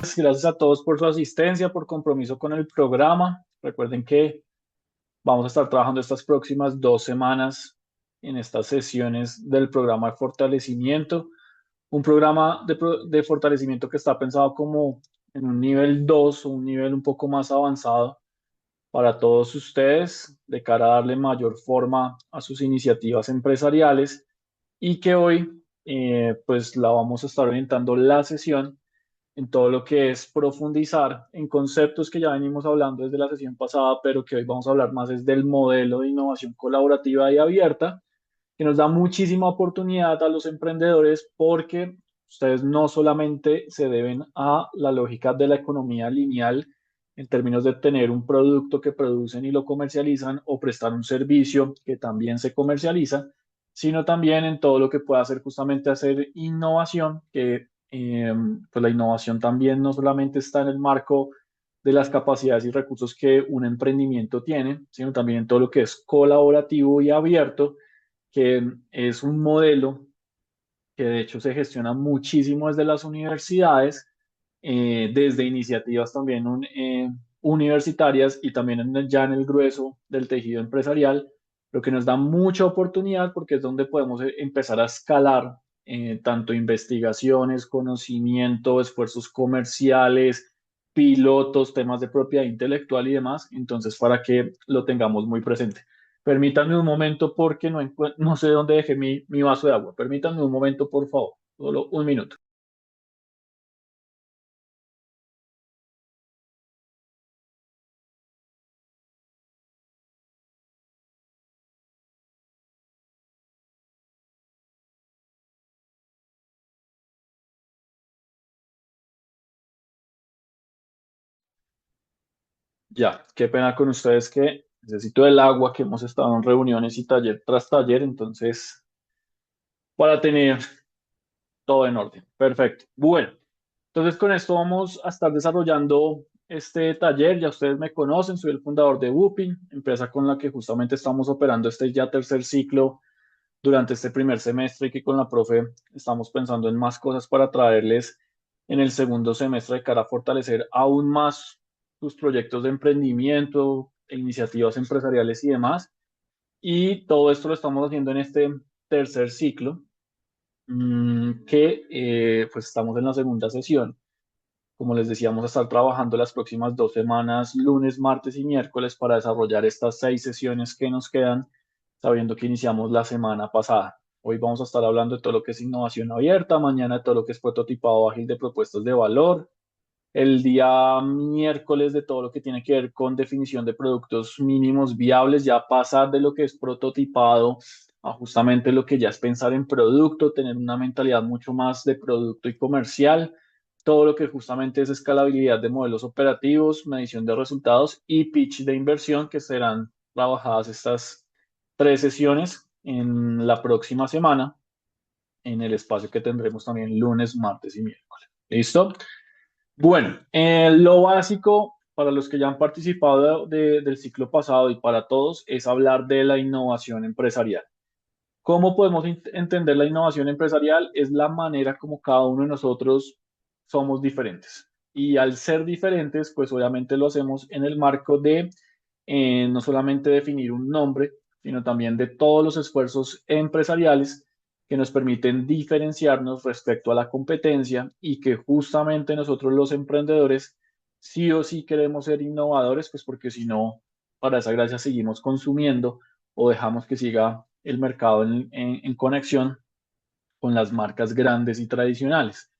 Gracias a todos por su asistencia, por compromiso con el programa. Recuerden que vamos a estar trabajando estas próximas 2 semanas en estas sesiones del programa de fortalecimiento. Un programa de fortalecimiento que está pensado como en un nivel 2, un nivel un poco más avanzado para todos ustedes, de cara a darle mayor forma a sus iniciativas empresariales y que hoy pues la vamos a estar orientando la sesión en todo lo que es profundizar en conceptos que ya venimos hablando desde la sesión pasada, pero que hoy vamos a hablar más es del modelo de innovación colaborativa y abierta, que nos da muchísima oportunidad a los emprendedores porque ustedes no solamente se deben a la lógica de la economía lineal en términos de tener un producto que producen y lo comercializan o prestar un servicio que también se comercializa, sino también en todo lo que pueda hacer justamente hacer innovación, que pues la innovación también no solamente está en el marco de las capacidades y recursos que un emprendimiento tiene, sino también en todo lo que es colaborativo y abierto, que es un modelo que de hecho se gestiona muchísimo desde las universidades, desde iniciativas también universitarias y también ya en el grueso del tejido empresarial, lo que nos da mucha oportunidad porque es donde podemos empezar a escalar tanto investigaciones, conocimiento, esfuerzos comerciales, pilotos, temas de propiedad intelectual y demás, entonces para que lo tengamos muy presente. Permítanme un momento porque no sé dónde dejé mi vaso de agua. Permítanme un momento, por favor. Solo un minuto. Ya, qué pena con ustedes que necesito el agua, que hemos estado en reuniones y taller tras taller, entonces, para tener todo en orden. Perfecto. Bueno, entonces con esto vamos a estar desarrollando este taller. Ya ustedes me conocen, soy el fundador de Whooping, empresa con la que justamente estamos operando este ya tercer ciclo durante este primer semestre y que con la profe estamos pensando en más cosas para traerles en el segundo semestre de cara a fortalecer aún más sus proyectos de emprendimiento, iniciativas empresariales y demás. Y todo esto lo estamos haciendo en este tercer ciclo, que pues estamos en la segunda sesión. Como les decíamos, a estar trabajando las próximas 2 semanas, lunes, martes y miércoles, para desarrollar estas 6 sesiones que nos quedan, sabiendo que iniciamos la semana pasada. Hoy vamos a estar hablando de todo lo que es innovación abierta, mañana de todo lo que es prototipado ágil de propuestas de valor, el día miércoles de todo lo que tiene que ver con definición de productos mínimos viables, ya pasar de lo que es prototipado a justamente lo que ya es pensar en producto, tener una mentalidad mucho más de producto y comercial, todo lo que justamente es escalabilidad de modelos operativos, medición de resultados y pitch de inversión, que serán trabajadas estas 3 sesiones en la próxima semana, en el espacio que tendremos también lunes, martes y miércoles. ¿Listo? Bueno, lo básico para los que ya han participado del ciclo pasado y para todos es hablar de la innovación empresarial. ¿Cómo podemos entender la innovación empresarial? Es la manera como cada uno de nosotros somos diferentes. Y al ser diferentes, pues obviamente lo hacemos en el marco de no solamente definir un nombre, sino también de todos los esfuerzos empresariales que nos permiten diferenciarnos respecto a la competencia y que justamente nosotros los emprendedores sí o sí queremos ser innovadores, pues porque si no, para esa gracia seguimos consumiendo o dejamos que siga el mercado en conexión con las marcas grandes y tradicionales.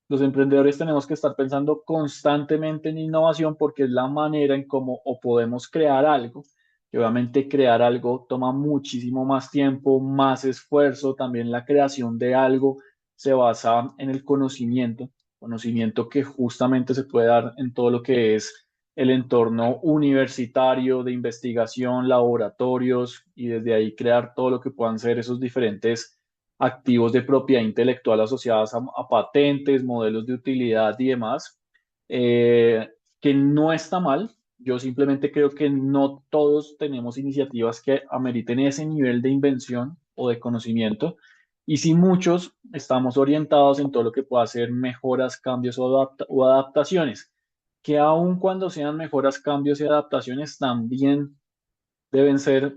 Los emprendedores tenemos que estar pensando constantemente en innovación porque es la manera en cómo o podemos crear algo, que obviamente crear algo toma muchísimo más tiempo, más esfuerzo, también la creación de algo se basa en el conocimiento, conocimiento que justamente se puede dar en todo lo que es el entorno universitario, de investigación, laboratorios y desde ahí crear todo lo que puedan ser esos diferentes activos de propiedad intelectual asociadas a patentes, modelos de utilidad y demás, que no está mal. Yo simplemente creo que no todos tenemos iniciativas que ameriten ese nivel de invención o de conocimiento. Y sí muchos estamos orientados en todo lo que pueda ser mejoras, cambios o adaptaciones, que aun cuando sean mejoras, cambios y adaptaciones, también deben ser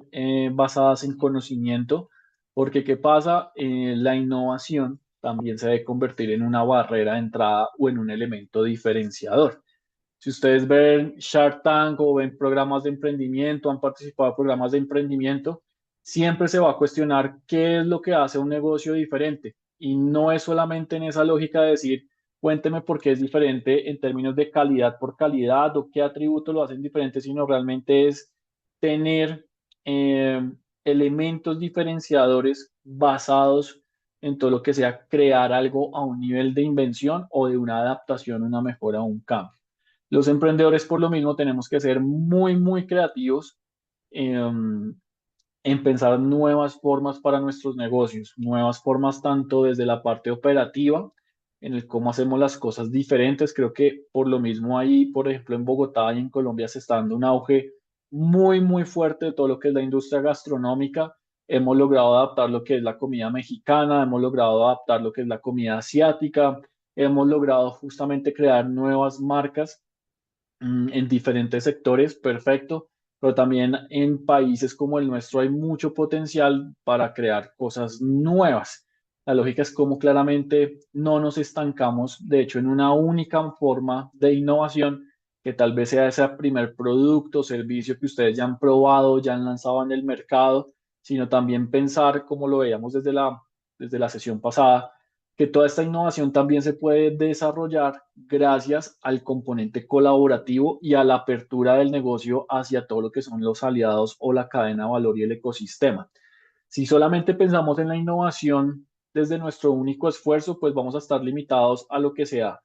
basadas en conocimiento, porque ¿qué pasa? La innovación también se debe convertir en una barrera de entrada o en un elemento diferenciador. Si ustedes ven Shark Tank o ven programas de emprendimiento, han participado en programas de emprendimiento, siempre se va a cuestionar qué es lo que hace un negocio diferente. Y no es solamente en esa lógica de decir, cuénteme por qué es diferente en términos de calidad por calidad o qué atributos lo hacen diferente, sino realmente es tener eh, elementos diferenciadores basados en todo lo que sea crear algo a un nivel de invención o de una adaptación, una mejora o un cambio. Los emprendedores, por lo mismo, tenemos que ser muy, muy creativos en pensar nuevas formas para nuestros negocios, nuevas formas tanto desde la parte operativa, en el cómo hacemos las cosas diferentes. Creo que por lo mismo ahí, por ejemplo, en Bogotá y en Colombia se está dando un auge muy, muy fuerte de todo lo que es la industria gastronómica. Hemos logrado adaptar lo que es la comida mexicana, hemos logrado adaptar lo que es la comida asiática, hemos logrado justamente crear nuevas marcas en diferentes sectores, perfecto, pero también en países como el nuestro hay mucho potencial para crear cosas nuevas. La lógica es cómo claramente no nos estancamos, de hecho, en una única forma de innovación, que tal vez sea ese primer producto o servicio que ustedes ya han probado, ya han lanzado en el mercado, sino también pensar, como lo veíamos desde la sesión pasada, que toda esta innovación también se puede desarrollar gracias al componente colaborativo y a la apertura del negocio hacia todo lo que son los aliados o la cadena de valor y el ecosistema. Si solamente pensamos en la innovación desde nuestro único esfuerzo, pues vamos a estar limitados a lo que sea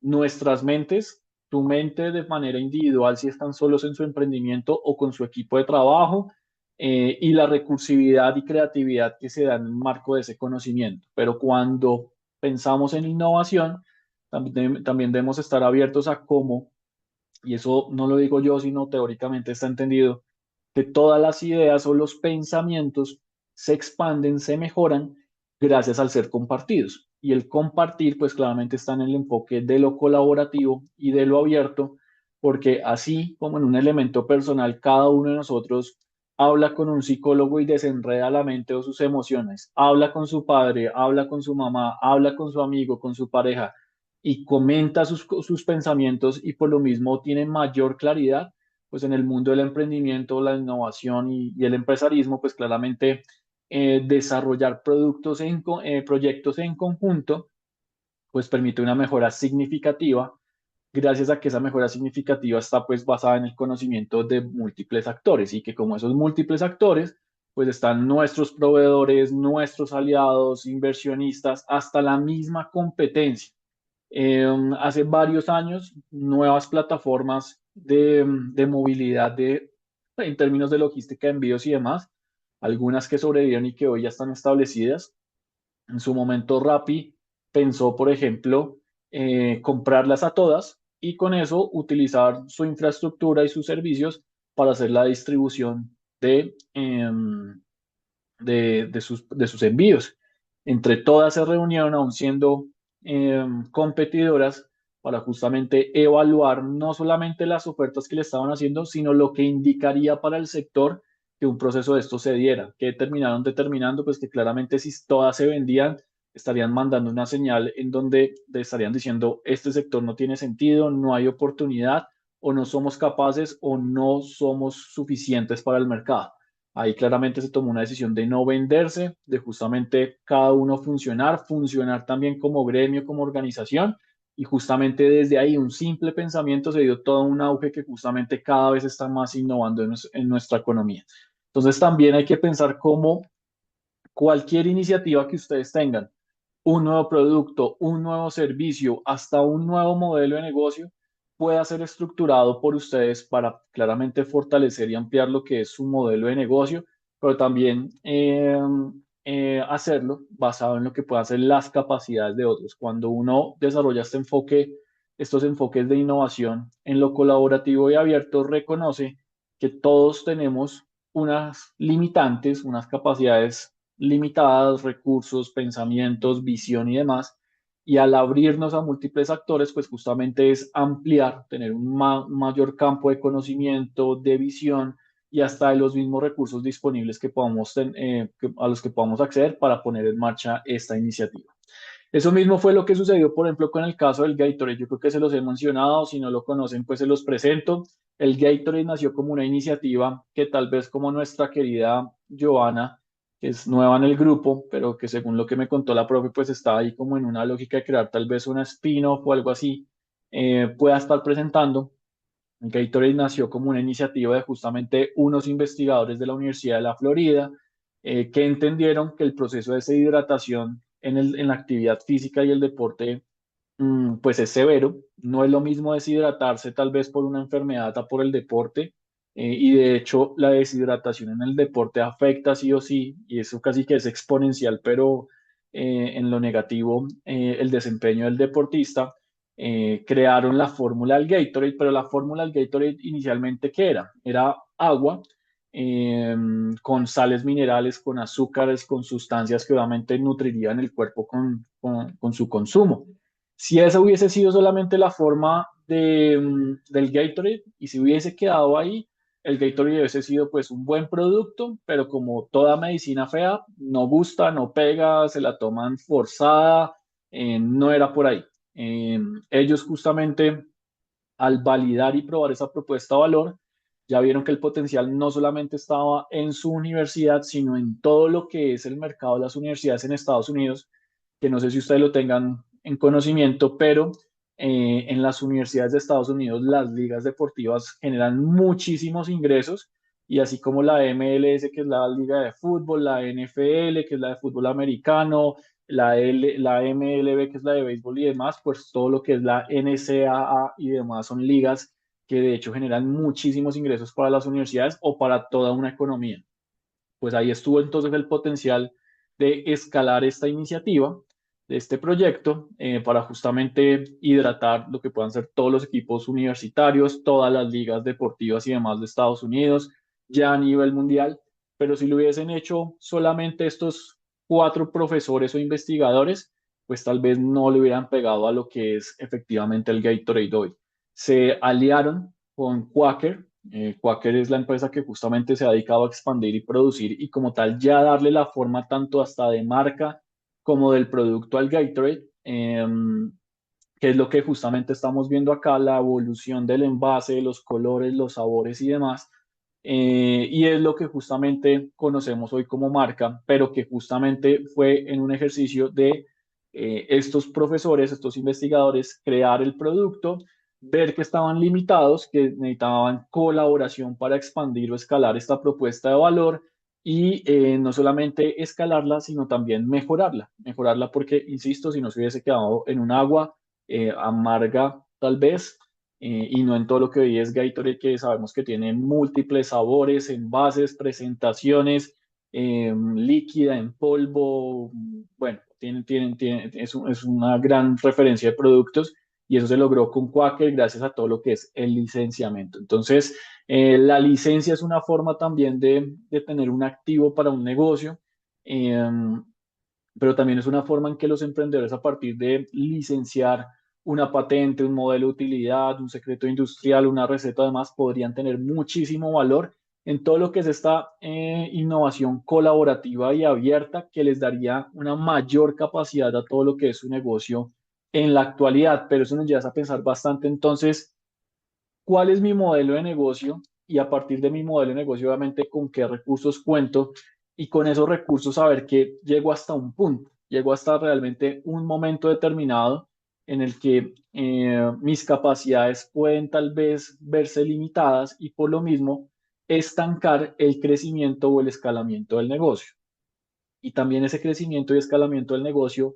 nuestras mentes, tu mente de manera individual si están solos en su emprendimiento o con su equipo de trabajo, y la recursividad y creatividad que se da en el marco de ese conocimiento. Pero cuando pensamos en innovación, también debemos estar abiertos a cómo, y eso no lo digo yo, sino teóricamente está entendido, que todas las ideas o los pensamientos se expanden, se mejoran gracias al ser compartidos. Y el compartir, pues claramente está en el enfoque de lo colaborativo y de lo abierto, porque así como en un elemento personal, cada uno de nosotros habla con un psicólogo y desenreda la mente o sus emociones, habla con su padre, habla con su mamá, habla con su amigo, con su pareja y comenta sus pensamientos y por lo mismo tiene mayor claridad, pues en el mundo del emprendimiento, la innovación y el empresarismo, pues claramente desarrollar proyectos en conjunto, pues permite una mejora significativa, gracias a que esa mejora significativa está pues basada en el conocimiento de múltiples actores y que como esos múltiples actores, pues están nuestros proveedores, nuestros aliados, inversionistas, hasta la misma competencia. Hace varios años, nuevas plataformas de movilidad en términos de logística, envíos y demás, algunas que sobrevivieron y que hoy ya están establecidas. En su momento, Rappi pensó, por ejemplo, comprarlas a todas y con eso utilizar su infraestructura y sus servicios para hacer la distribución de sus envíos. Entre todas se reunieron, aún siendo competidoras, para justamente evaluar no solamente las ofertas que le estaban haciendo, sino lo que indicaría para el sector que un proceso de esto se diera. ¿Qué terminaron determinando? Pues que claramente si todas se vendían, estarían mandando una señal en donde estarían diciendo, este sector no tiene sentido, no hay oportunidad, o no somos capaces o no somos suficientes para el mercado. Ahí claramente se tomó una decisión de no venderse, de justamente cada uno funcionar también como gremio, como organización, y justamente desde ahí un simple pensamiento se dio todo un auge que justamente cada vez está más innovando en nuestra economía. Entonces también hay que pensar cómo cualquier iniciativa que ustedes tengan, un nuevo producto, un nuevo servicio, hasta un nuevo modelo de negocio, pueda ser estructurado por ustedes para claramente fortalecer y ampliar lo que es su modelo de negocio, pero también hacerlo basado en lo que puedan ser las capacidades de otros. Cuando uno desarrolla este enfoque, estos enfoques de innovación en lo colaborativo y abierto, reconoce que todos tenemos unas limitantes, unas capacidades limitadas, recursos, pensamientos, visión y demás. Y al abrirnos a múltiples actores, pues justamente es ampliar, tener un mayor campo de conocimiento, de visión y hasta de los mismos recursos disponibles que a los que podamos acceder para poner en marcha esta iniciativa. Eso mismo fue lo que sucedió, por ejemplo, con el caso del Gatorade. Yo creo que se los he mencionado, si no lo conocen, pues se los presento. El Gatorade nació como una iniciativa que tal vez como nuestra querida Joana, que es nueva en el grupo, pero que según lo que me contó la profe, pues está ahí como en una lógica de crear tal vez una spin-off o algo así, pueda estar presentando. Gatorade nació como una iniciativa de justamente unos investigadores de la Universidad de la Florida que entendieron que el proceso de deshidratación en la actividad física y el deporte pues es severo. No es lo mismo deshidratarse tal vez por una enfermedad a por el deporte. Y de hecho la deshidratación en el deporte afecta sí o sí, y eso casi que es exponencial, pero en lo negativo, el desempeño del deportista. Crearon la fórmula del Gatorade, pero la fórmula del Gatorade inicialmente, ¿qué era? Era agua eh, con sales minerales, con azúcares, con sustancias que obviamente nutrirían el cuerpo con su consumo. Si esa hubiese sido solamente la forma del Gatorade y si hubiese quedado ahí, el Gatorade hubiese sido pues un buen producto, pero como toda medicina fea, no gusta, no pega, se la toman forzada, no era por ahí. Eh, Ellos justamente al validar y probar esa propuesta de valor, ya vieron que el potencial no solamente estaba en su universidad, sino en todo lo que es el mercado de las universidades en Estados Unidos, que no sé si ustedes lo tengan en conocimiento, pero en las universidades de Estados Unidos las ligas deportivas generan muchísimos ingresos y así como la MLS, que es la liga de fútbol, la NFL, que es la de fútbol americano, la MLB, que es la de béisbol y demás, pues todo lo que es la NCAA y demás son ligas que de hecho generan muchísimos ingresos para las universidades o para toda una economía. Pues ahí estuvo entonces el potencial de escalar esta iniciativa, de este proyecto, para justamente hidratar lo que puedan ser todos los equipos universitarios, todas las ligas deportivas y demás de Estados Unidos, ya a nivel mundial. Pero si lo hubiesen hecho solamente estos cuatro profesores o investigadores, pues tal vez no le hubieran pegado a lo que es efectivamente el Gatorade hoy. Se aliaron con Quaker. Quaker es la empresa que justamente se ha dedicado a expandir y producir y como tal ya darle la forma tanto hasta de marca como del producto al Gatorade, que es lo que justamente estamos viendo acá, la evolución del envase, los colores, los sabores y demás. Y es lo que justamente conocemos hoy como marca, pero que justamente fue en un ejercicio de estos profesores, estos investigadores, crear el producto, ver que estaban limitados, que necesitaban colaboración para expandir o escalar esta propuesta de valor y no solamente escalarla, sino también mejorarla. Mejorarla porque, insisto, si no se hubiese quedado en un agua amarga tal vez, y no en todo lo que hoy es Gatorade, que sabemos que tiene múltiples sabores, envases, presentaciones, líquida, en polvo, bueno, es una gran referencia de productos y eso se logró con Quaker gracias a todo lo que es el licenciamiento. Entonces, la licencia es una forma también de tener un activo para un negocio. eh, pero también es una forma en que los emprendedores a partir de licenciar una patente, un modelo de utilidad, un secreto industrial, una receta, además, podrían tener muchísimo valor en todo lo que es esta innovación colaborativa y abierta que les daría una mayor capacidad a todo lo que es su negocio en la actualidad. Pero eso nos lleva a pensar bastante entonces cuál es mi modelo de negocio y a partir de mi modelo de negocio, obviamente, con qué recursos cuento y con esos recursos saber que llego hasta un punto, llego hasta realmente un momento determinado en el que mis capacidades pueden tal vez verse limitadas y por lo mismo estancar el crecimiento o el escalamiento del negocio. Y también ese crecimiento y escalamiento del negocio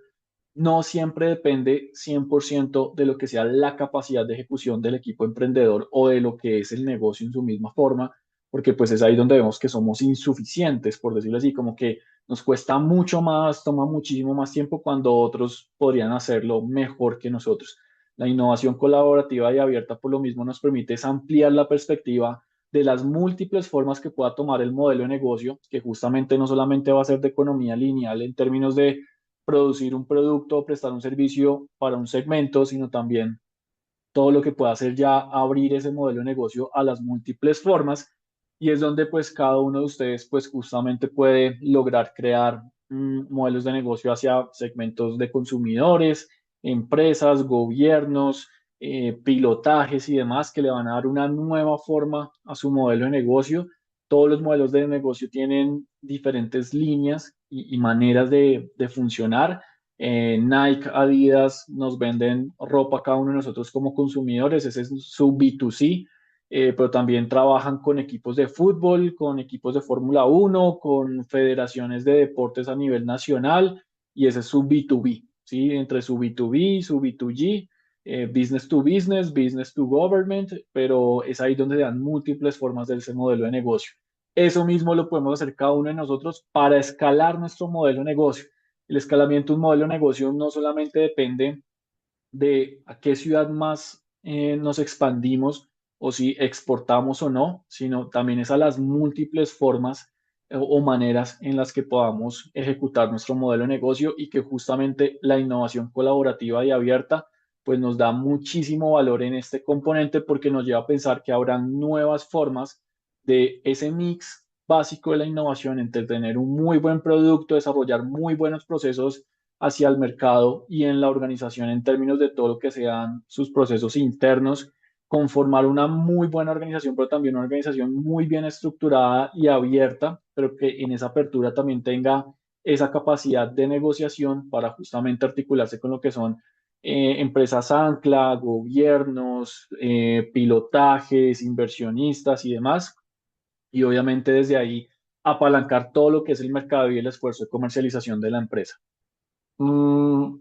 no siempre depende 100% de lo que sea la capacidad de ejecución del equipo emprendedor o de lo que es el negocio en su misma forma, porque pues es ahí donde vemos que somos insuficientes, por decirlo así, como que nos cuesta mucho más, toma muchísimo más tiempo cuando otros podrían hacerlo mejor que nosotros. La innovación colaborativa y abierta por lo mismo nos permite es ampliar la perspectiva, de las múltiples formas que pueda tomar el modelo de negocio, que justamente no solamente va a ser de economía lineal en términos de producir un producto o prestar un servicio para un segmento, sino también todo lo que pueda hacer ya abrir ese modelo de negocio a las múltiples formas, y es donde pues cada uno de ustedes pues justamente puede lograr crear modelos de negocio hacia segmentos de consumidores, empresas, gobiernos, pilotajes y demás que le van a dar una nueva forma a su modelo de negocio. Todos los modelos de negocio tienen diferentes líneas y maneras de funcionar. Nike, Adidas nos venden ropa a cada uno de nosotros como consumidores, ese es su B2C, pero también trabajan con equipos de fútbol, con equipos de Fórmula 1, con federaciones de deportes a nivel nacional, y ese es su B2B, ¿sí? Entre su B2B, su B2G, business to business, business to government, pero es ahí donde dan múltiples formas de ese modelo de negocio. Eso mismo lo podemos hacer cada uno de nosotros para escalar nuestro modelo de negocio. El escalamiento de un modelo de negocio no solamente depende de a qué ciudad más nos expandimos o si exportamos o no, sino también es a las múltiples formas o maneras en las que podamos ejecutar nuestro modelo de negocio, y que justamente la innovación colaborativa y abierta pues nos da muchísimo valor en este componente, porque nos lleva a pensar que habrá nuevas formas de ese mix básico de la innovación entre tener un muy buen producto, desarrollar muy buenos procesos hacia el mercado y en la organización en términos de todo lo que sean sus procesos internos, conformar una muy buena organización, pero también una organización muy bien estructurada y abierta, pero que en esa apertura también tenga esa capacidad de negociación para justamente articularse con lo que son empresas ancla, gobiernos, pilotajes, inversionistas y demás. Y obviamente desde ahí apalancar todo lo que es el mercado y el esfuerzo de comercialización de la empresa. Mm,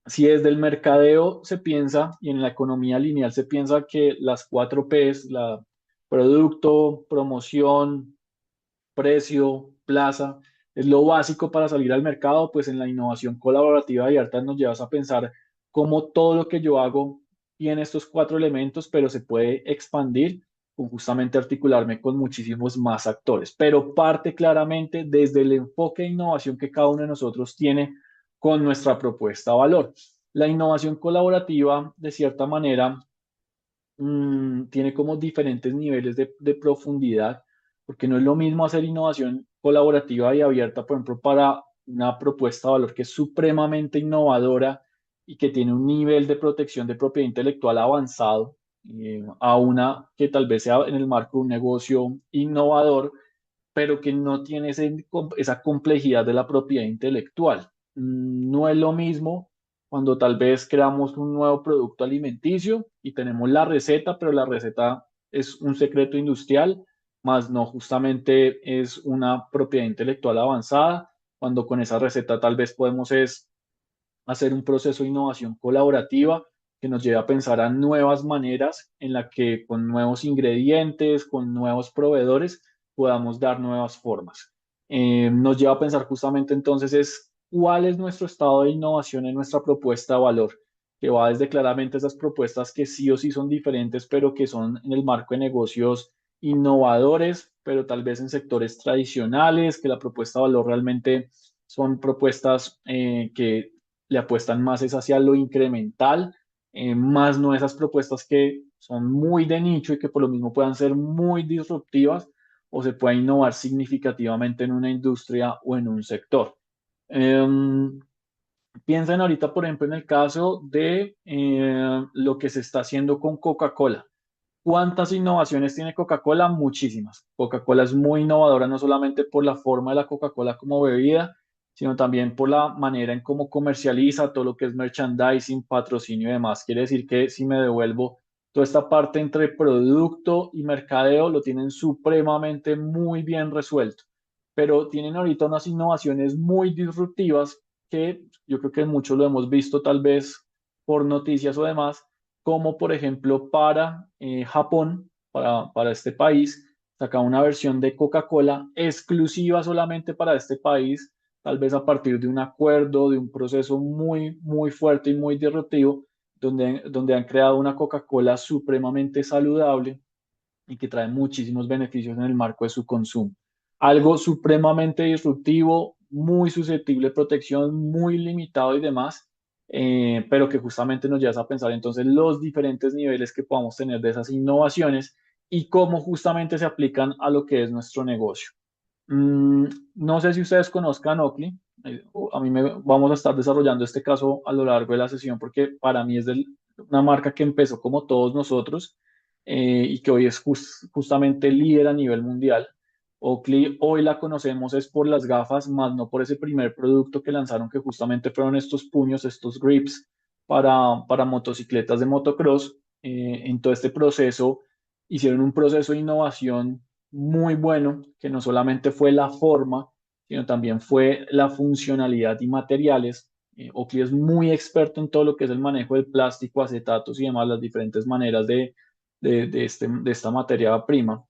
si desde el mercadeo se piensa y en la economía lineal se piensa que las 4 Ps, la producto, promoción, precio, plaza, es lo básico para salir al mercado, pues en la innovación colaborativa abierta nos llevas a pensar cómo todo lo que yo hago tiene estos 4 elementos, pero se puede expandir con justamente articularme con muchísimos más actores. Pero parte claramente desde el enfoque de innovación que cada uno de nosotros tiene con nuestra propuesta de valor. La innovación colaborativa, de cierta manera, tiene como diferentes niveles de profundidad, porque no es lo mismo hacer innovación colaborativa y abierta, por ejemplo, para una propuesta de valor que es supremamente innovadora y que tiene un nivel de protección de propiedad intelectual avanzado, a una que tal vez sea en el marco de un negocio innovador, pero que no tiene esa complejidad de la propiedad intelectual. No es lo mismo cuando tal vez creamos un nuevo producto alimenticio y tenemos la receta, pero la receta es un secreto industrial, más no justamente es una propiedad intelectual avanzada, cuando con esa receta tal vez podemos hacer un proceso de innovación colaborativa que nos lleve a pensar a nuevas maneras en la que con nuevos ingredientes, con nuevos proveedores, podamos dar nuevas formas. Nos lleva a pensar justamente entonces es cuál es nuestro estado de innovación en nuestra propuesta de valor, que va desde claramente esas propuestas que sí o sí son diferentes, pero que son en el marco de negocios innovadores, pero tal vez en sectores tradicionales, que la propuesta de valor realmente son propuestas que le apuestan más es hacia lo incremental, más no esas propuestas que son muy de nicho y que por lo mismo puedan ser muy disruptivas o se pueda innovar significativamente en una industria o en un sector. Em, Piensen ahorita, por ejemplo, en el caso de lo que se está haciendo con Coca-Cola. ¿Cuántas innovaciones tiene Coca-Cola? Muchísimas. Coca-Cola es muy innovadora no solamente por la forma de la Coca-Cola como bebida, sino también por la manera en cómo comercializa todo lo que es merchandising, patrocinio y demás. Quiere decir que si me devuelvo toda esta parte entre producto y mercadeo, lo tienen supremamente muy bien resuelto. Pero tienen ahorita unas innovaciones muy disruptivas que yo creo que muchos lo hemos visto tal vez por noticias o demás, como por ejemplo para Japón, para este país, saca una versión de Coca-Cola exclusiva solamente para este país, tal vez a partir de un acuerdo, de un proceso muy, muy fuerte y muy disruptivo, donde han creado una Coca-Cola supremamente saludable, y que trae muchísimos beneficios en el marco de su consumo. Algo supremamente disruptivo, muy susceptible de protección, muy limitado y demás, pero que justamente nos lleva a pensar entonces los diferentes niveles que podamos tener de esas innovaciones y cómo justamente se aplican a lo que es nuestro negocio. Mm, no sé si ustedes conozcan Oakley. Vamos a estar desarrollando este caso a lo largo de la sesión porque para mí es una marca que empezó como todos nosotros y que hoy es justamente líder a nivel mundial. Oakley hoy la conocemos es por las gafas, más no por ese primer producto que lanzaron que justamente fueron estos puños, estos grips para motocicletas de motocross. En todo este proceso hicieron un proceso de innovación muy bueno, que no solamente fue la forma, sino también fue la funcionalidad y materiales. Oakley es muy experto en todo lo que es el manejo del plástico, acetatos y demás, las diferentes maneras de esta materia prima.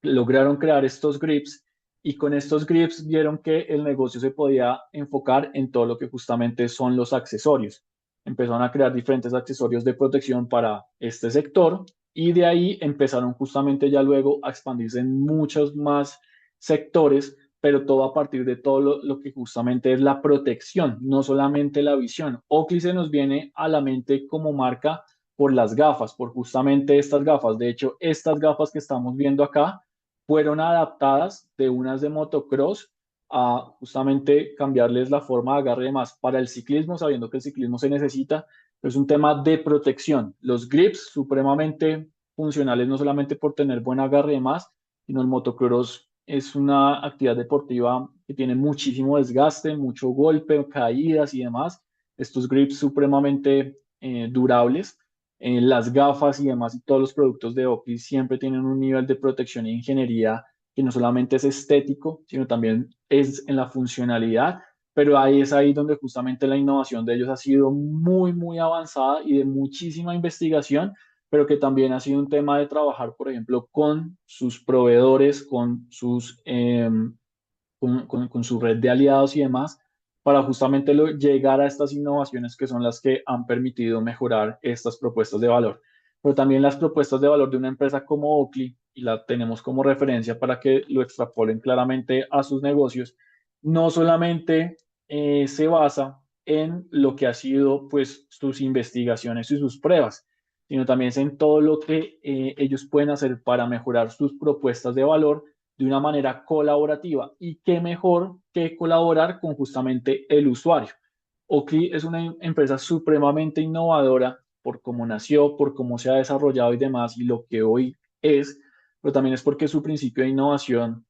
Lograron crear estos grips y con estos grips vieron que el negocio se podía enfocar en todo lo que justamente son los accesorios. Empezaron a crear diferentes accesorios de protección para este sector y de ahí empezaron justamente ya luego a expandirse en muchos más sectores, pero todo a partir de todo lo que justamente es la protección, no solamente la visión. Oakley se nos viene a la mente como marca por las gafas, por justamente estas gafas. De hecho, estas gafas que estamos viendo acá fueron adaptadas de unas de motocross a justamente cambiarles la forma de agarre más para el ciclismo, sabiendo que el ciclismo se necesita, pero es un tema de protección. Los grips supremamente funcionales, no solamente por tener buen agarre más, sino el motocross es una actividad deportiva que tiene muchísimo desgaste, mucho golpe, caídas y demás. Estos grips supremamente durables, las gafas y demás y todos los productos de Oakley siempre tienen un nivel de protección e ingeniería que no solamente es estético, sino también es en la funcionalidad, pero ahí es ahí donde justamente la innovación de ellos ha sido muy, muy avanzada y de muchísima investigación, pero que también ha sido un tema de trabajar, por ejemplo, con sus proveedores, con su red de aliados y demás, para justamente llegar a estas innovaciones que son las que han permitido mejorar estas propuestas de valor. Pero también las propuestas de valor de una empresa como Oakley, y la tenemos como referencia para que lo extrapolen claramente a sus negocios, no solamente se basa en lo que ha sido pues sus investigaciones y sus pruebas, sino también es en todo lo que ellos pueden hacer para mejorar sus propuestas de valor de una manera colaborativa. Y qué mejor que colaborar con justamente el usuario. Oakley es una empresa supremamente innovadora por cómo nació, por cómo se ha desarrollado y demás, y lo que hoy es, pero también es porque su principio de innovación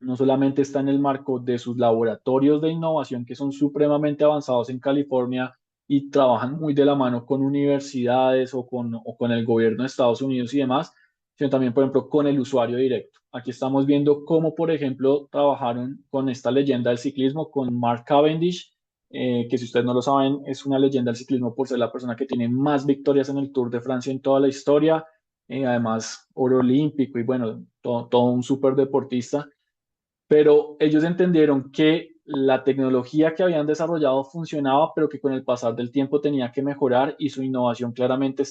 no solamente está en el marco de sus laboratorios de innovación que son supremamente avanzados en California y trabajan muy de la mano con universidades o con el gobierno de Estados Unidos y demás, sino también, por ejemplo, con el usuario directo. Aquí estamos viendo cómo, por ejemplo, trabajaron con esta leyenda del ciclismo, con Mark Cavendish, que si ustedes no lo saben, es una leyenda del ciclismo por ser la persona que tiene más victorias en el Tour de Francia en toda la historia, además oro olímpico y bueno, todo un súper deportista, pero ellos entendieron que la tecnología que habían desarrollado funcionaba, pero que con el pasar del tiempo tenía que mejorar y su innovación claramente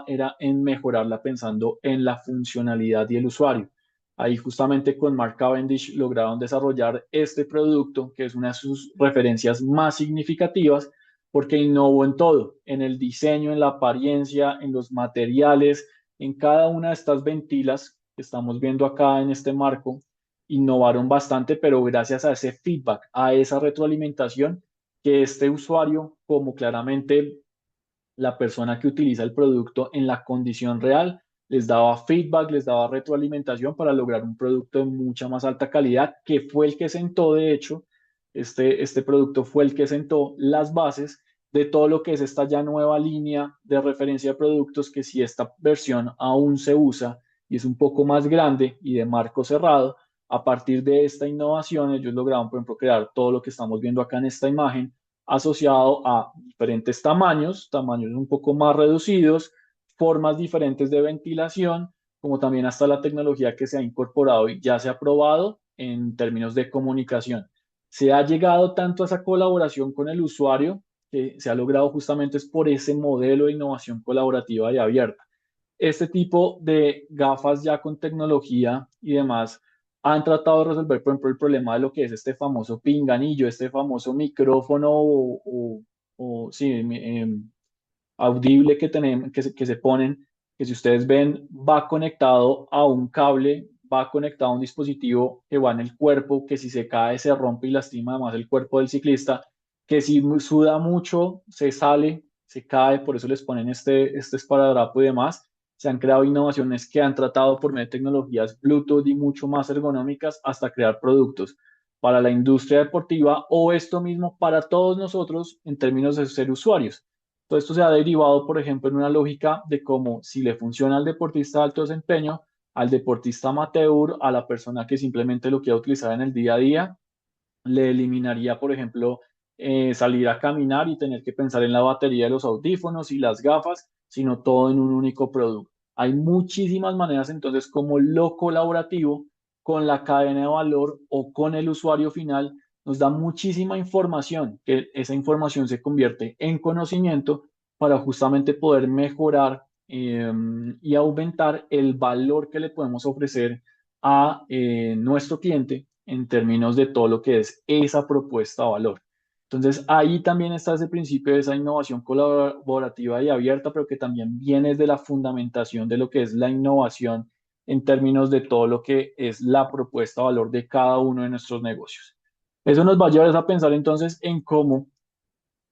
era en mejorarla pensando en la funcionalidad y el usuario. Ahí justamente con Mark Cavendish lograron desarrollar este producto, que es una de sus referencias más significativas, porque innovó en todo, en el diseño, en la apariencia, en los materiales, en cada una de estas ventilas que estamos viendo acá en este marco innovaron bastante, pero gracias a ese feedback, a esa retroalimentación que este usuario, como claramente la persona que utiliza el producto en la condición real, les daba feedback, les daba retroalimentación para lograr un producto de mucha más alta calidad, que fue el que sentó, de hecho, este producto fue el que sentó las bases de todo lo que es esta ya nueva línea de referencia de productos, que si esta versión aún se usa y es un poco más grande y de marco cerrado, a partir de esta innovación ellos lograron, por ejemplo, crear todo lo que estamos viendo acá en esta imagen, asociado a diferentes tamaños, tamaños un poco más reducidos, formas diferentes de ventilación, como también hasta la tecnología que se ha incorporado y ya se ha probado en términos de comunicación. Se ha llegado tanto a esa colaboración con el usuario que se ha logrado justamente es por ese modelo de innovación colaborativa y abierta. este tipo de gafas ya con tecnología y demás han tratado de resolver, por ejemplo, el problema de lo que es este famoso pinganillo, este famoso micrófono sí, audible que tenemos, que se ponen, que si ustedes ven, va conectado a un cable, va conectado a un dispositivo que va en el cuerpo, que si se cae se rompe y lastima además el cuerpo del ciclista, que si suda mucho se sale, se cae, por eso les ponen este esparadrapo y demás. Se han creado innovaciones que han tratado por medio de tecnologías Bluetooth y mucho más ergonómicas hasta crear productos para la industria deportiva o esto mismo para todos nosotros en términos de ser usuarios. Todo esto se ha derivado, por ejemplo, en una lógica de cómo si le funciona al deportista de alto desempeño, al deportista amateur, a la persona que simplemente lo quiera utilizar en el día a día, le eliminaría, por ejemplo, salir a caminar y tener que pensar en la batería de los audífonos y las gafas, sino todo en un único producto. Hay muchísimas maneras entonces como lo colaborativo con la cadena de valor o con el usuario final nos da muchísima información, que esa información se convierte en conocimiento para justamente poder mejorar y aumentar el valor que le podemos ofrecer a nuestro cliente en términos de todo lo que es esa propuesta de valor. Entonces, ahí también está ese principio de esa innovación colaborativa y abierta, pero que también viene de la fundamentación de lo que es la innovación en términos de todo lo que es la propuesta de valor de cada uno de nuestros negocios. Eso nos va a llevar a pensar entonces en cómo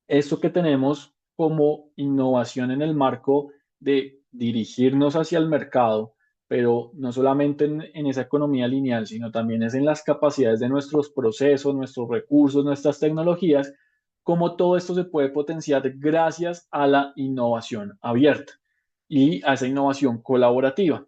esto que tenemos como innovación en el marco de dirigirnos hacia el mercado, pero no solamente en esa economía lineal, sino también es en las capacidades de nuestros procesos, nuestros recursos, nuestras tecnologías, cómo todo esto se puede potenciar gracias a la innovación abierta y a esa innovación colaborativa.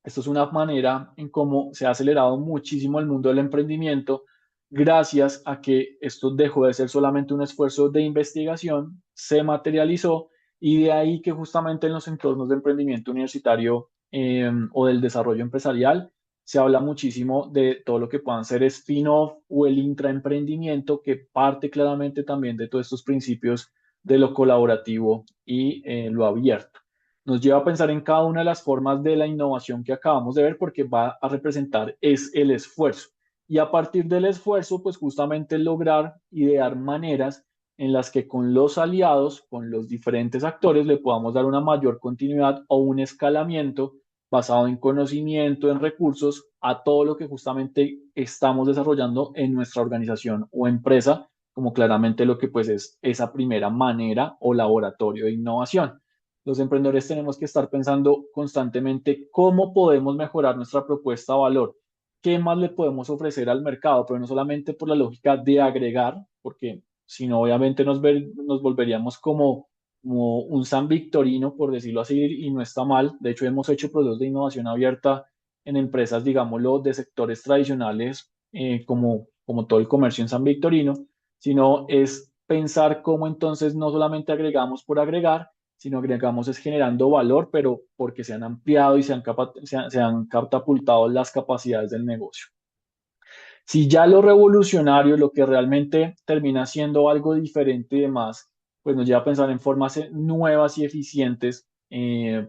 Esto es una manera en cómo se ha acelerado muchísimo el mundo del emprendimiento gracias a que esto dejó de ser solamente un esfuerzo de investigación, se materializó y de ahí que justamente en los entornos de emprendimiento universitario o del desarrollo empresarial se habla muchísimo de todo lo que puedan ser spin-off o el intraemprendimiento que parte claramente también de todos estos principios de lo colaborativo y lo abierto nos lleva a pensar en cada una de las formas de la innovación que acabamos de ver porque va a representar es el esfuerzo. Y a partir del esfuerzo, pues justamente lograr idear maneras en las que con los aliados, con los diferentes actores, le podamos dar una mayor continuidad o un escalamiento basado en conocimiento, en recursos, a todo lo que justamente estamos desarrollando en nuestra organización o empresa, como claramente lo que pues es esa primera manera o laboratorio de innovación. Los emprendedores tenemos que estar pensando constantemente cómo podemos mejorar nuestra propuesta de valor, qué más le podemos ofrecer al mercado, pero no solamente por la lógica de agregar, porque si no, obviamente nos volveríamos como un San Victorino, por decirlo así, y no está mal. De hecho, hemos hecho procesos de innovación abierta en empresas, digámoslo, de sectores tradicionales, como todo el comercio en San Victorino, sino es pensar cómo entonces no solamente agregamos por agregar, sino agregamos es generando valor, pero porque se han ampliado y se han catapultado las capacidades del negocio. Si ya lo revolucionario, lo que realmente termina siendo algo diferente y demás, pues nos lleva a pensar en formas nuevas y eficientes,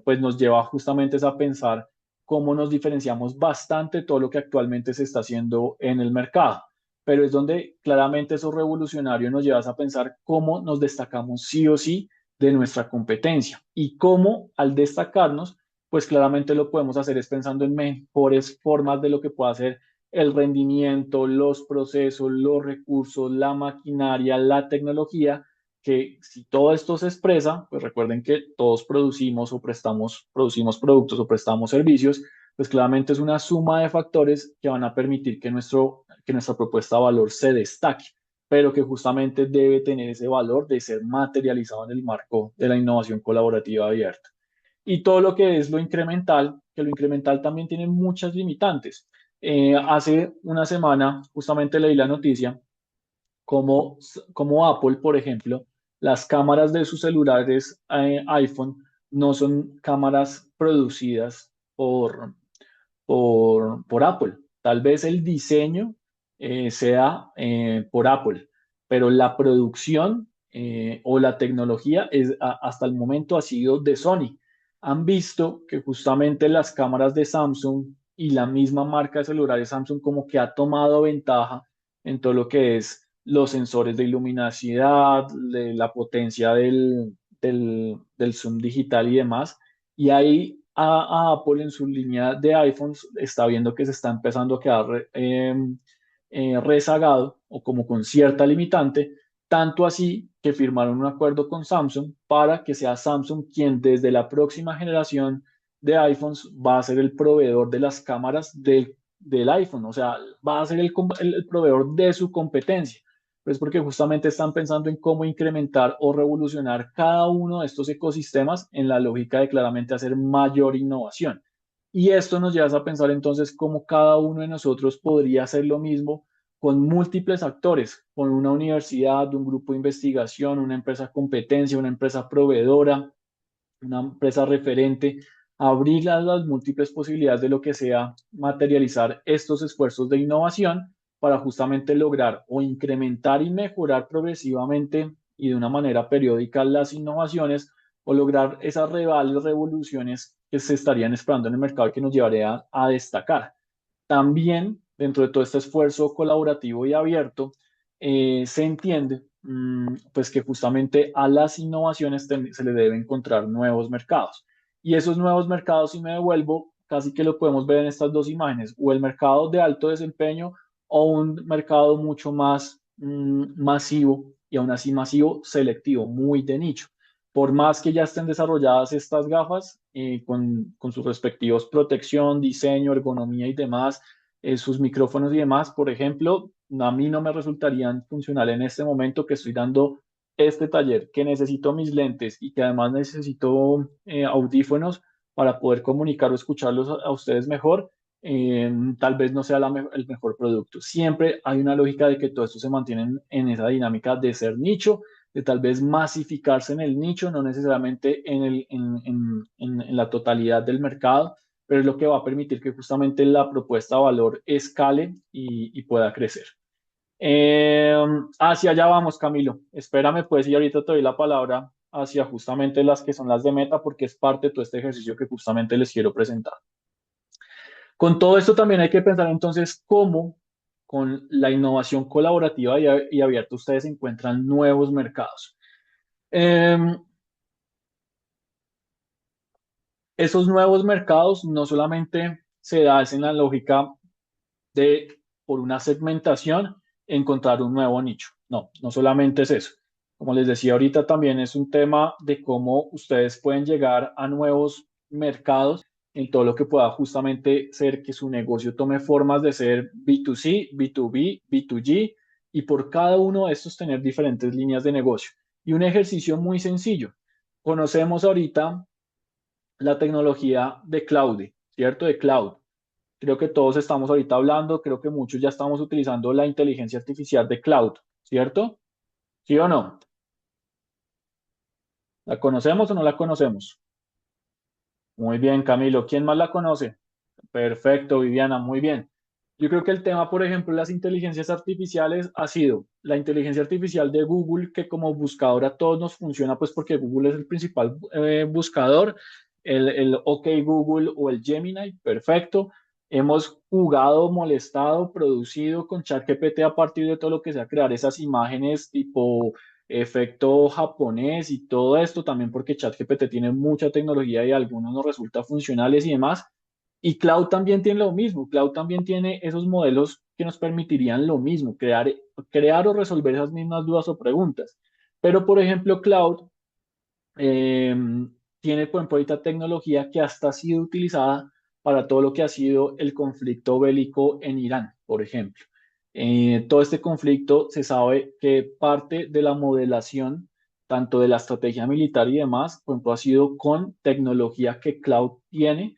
pues nos lleva justamente a pensar cómo nos diferenciamos bastante de todo lo que actualmente se está haciendo en el mercado. Pero es donde claramente eso revolucionario nos lleva a pensar cómo nos destacamos sí o sí de nuestra competencia y cómo al destacarnos, pues claramente lo podemos hacer es pensando en mejores formas de lo que pueda hacer el rendimiento, los procesos, los recursos, la maquinaria, la tecnología, que si todo esto se expresa, pues recuerden que todos producimos o producimos productos o prestamos servicios, pues claramente es una suma de factores que van a permitir que nuestra propuesta de valor se destaque, pero que justamente debe tener ese valor de ser materializado en el marco de la innovación colaborativa abierta. Y todo lo que es lo incremental, que lo incremental también tiene muchas limitantes. Hace una semana justamente leí la noticia como Apple, por ejemplo, las cámaras de sus celulares iPhone no son cámaras producidas por Apple. Tal vez el diseño sea por Apple, pero la producción o la tecnología hasta el momento ha sido de Sony. han visto que justamente las cámaras de Samsung y la misma marca de celulares Samsung como que ha tomado ventaja en todo lo que es los sensores de luminosidad, de la potencia del zoom digital y demás. Y ahí a Apple en su línea de iPhones está viendo que se está empezando a quedar rezagado o como con cierta limitante, tanto así que firmaron un acuerdo con Samsung para que sea Samsung quien desde la próxima generación de iPhones va a ser el proveedor de las cámaras del iPhone, o sea, va a ser el proveedor de su competencia. Pues porque justamente están pensando en cómo incrementar o revolucionar cada uno de estos ecosistemas en la lógica de claramente hacer mayor innovación. Y esto nos lleva a pensar entonces cómo cada uno de nosotros podría hacer lo mismo con múltiples actores, con una universidad, un grupo de investigación, una empresa competencia, una empresa proveedora, una empresa referente, abrir las múltiples posibilidades de lo que sea materializar estos esfuerzos de innovación para justamente lograr o incrementar y mejorar progresivamente y de una manera periódica las innovaciones o lograr esas reales revoluciones que se estarían esperando en el mercado y que nos llevaría a destacar. También, dentro de todo este esfuerzo colaborativo y abierto, se entiende pues que justamente a las innovaciones se le debe encontrar nuevos mercados. Y esos nuevos mercados, si me devuelvo, casi que lo podemos ver en estas dos imágenes, o el mercado de alto desempeño o un mercado mucho más masivo y aún así masivo, selectivo, muy de nicho. Por más que ya estén desarrolladas estas gafas con sus respectivos protección, diseño, ergonomía y demás, sus micrófonos y demás, por ejemplo, a mí no me resultarían funcionales en este momento que estoy dando este taller, que necesito mis lentes y que además necesito audífonos para poder comunicar o escucharlos a ustedes mejor. Tal vez no sea el mejor producto. Siempre hay una lógica de que todo esto se mantiene en esa dinámica de ser nicho, de tal vez masificarse en el nicho, no necesariamente en la totalidad del mercado, pero es lo que va a permitir que justamente la propuesta de valor escale y pueda crecer. Eh, Hacia allá vamos, Camilo. Espérame, pues, y ahorita te doy la palabra hacia justamente las que son las de meta, porque es parte de todo este ejercicio que justamente les quiero presentar. Con todo esto también hay que pensar entonces cómo con la innovación colaborativa y abierta ustedes encuentran nuevos mercados. Eh, Esos nuevos mercados no solamente se dan en la lógica de, por una segmentación, encontrar un nuevo nicho. No, no solamente es eso. Como les decía ahorita, también es un tema de cómo ustedes pueden llegar a nuevos mercados en todo lo que pueda justamente ser que su negocio tome formas de ser B2C, B2B, B2G y por cada uno de estos tener diferentes líneas de negocio. Y un ejercicio muy sencillo. Conocemos ahorita la tecnología de cloud, ¿cierto? De cloud. Creo que todos estamos ahorita hablando, creo que muchos ya estamos utilizando la inteligencia artificial de cloud, ¿cierto? ¿Sí o no? ¿La conocemos o no la conocemos? Muy bien, Camilo. ¿Quién más la conoce? Perfecto, Viviana, muy bien. Yo creo que el tema, por ejemplo, de las inteligencias artificiales ha sido la inteligencia artificial de Google, que como buscador a todos nos funciona, pues porque Google es el principal buscador, el OK Google o el Gemini, perfecto. Hemos jugado, molestado, producido con ChatGPT a partir de todo lo que sea crear esas imágenes tipo efecto japonés y todo esto, también porque ChatGPT tiene mucha tecnología y algunos nos resulta funcionales y demás. Y Cloud también tiene lo mismo. Cloud también tiene esos modelos que nos permitirían lo mismo, crear o resolver esas mismas dudas o preguntas. Pero, por ejemplo, Cloud eh, tiene, por ejemplo, ahorita tecnología que hasta ha sido utilizada para todo lo que ha sido el conflicto bélico en Irán, por ejemplo. Todo este conflicto se sabe que parte de la modelación, tanto de la estrategia militar y demás, por ejemplo, ha sido con tecnología que Cloud tiene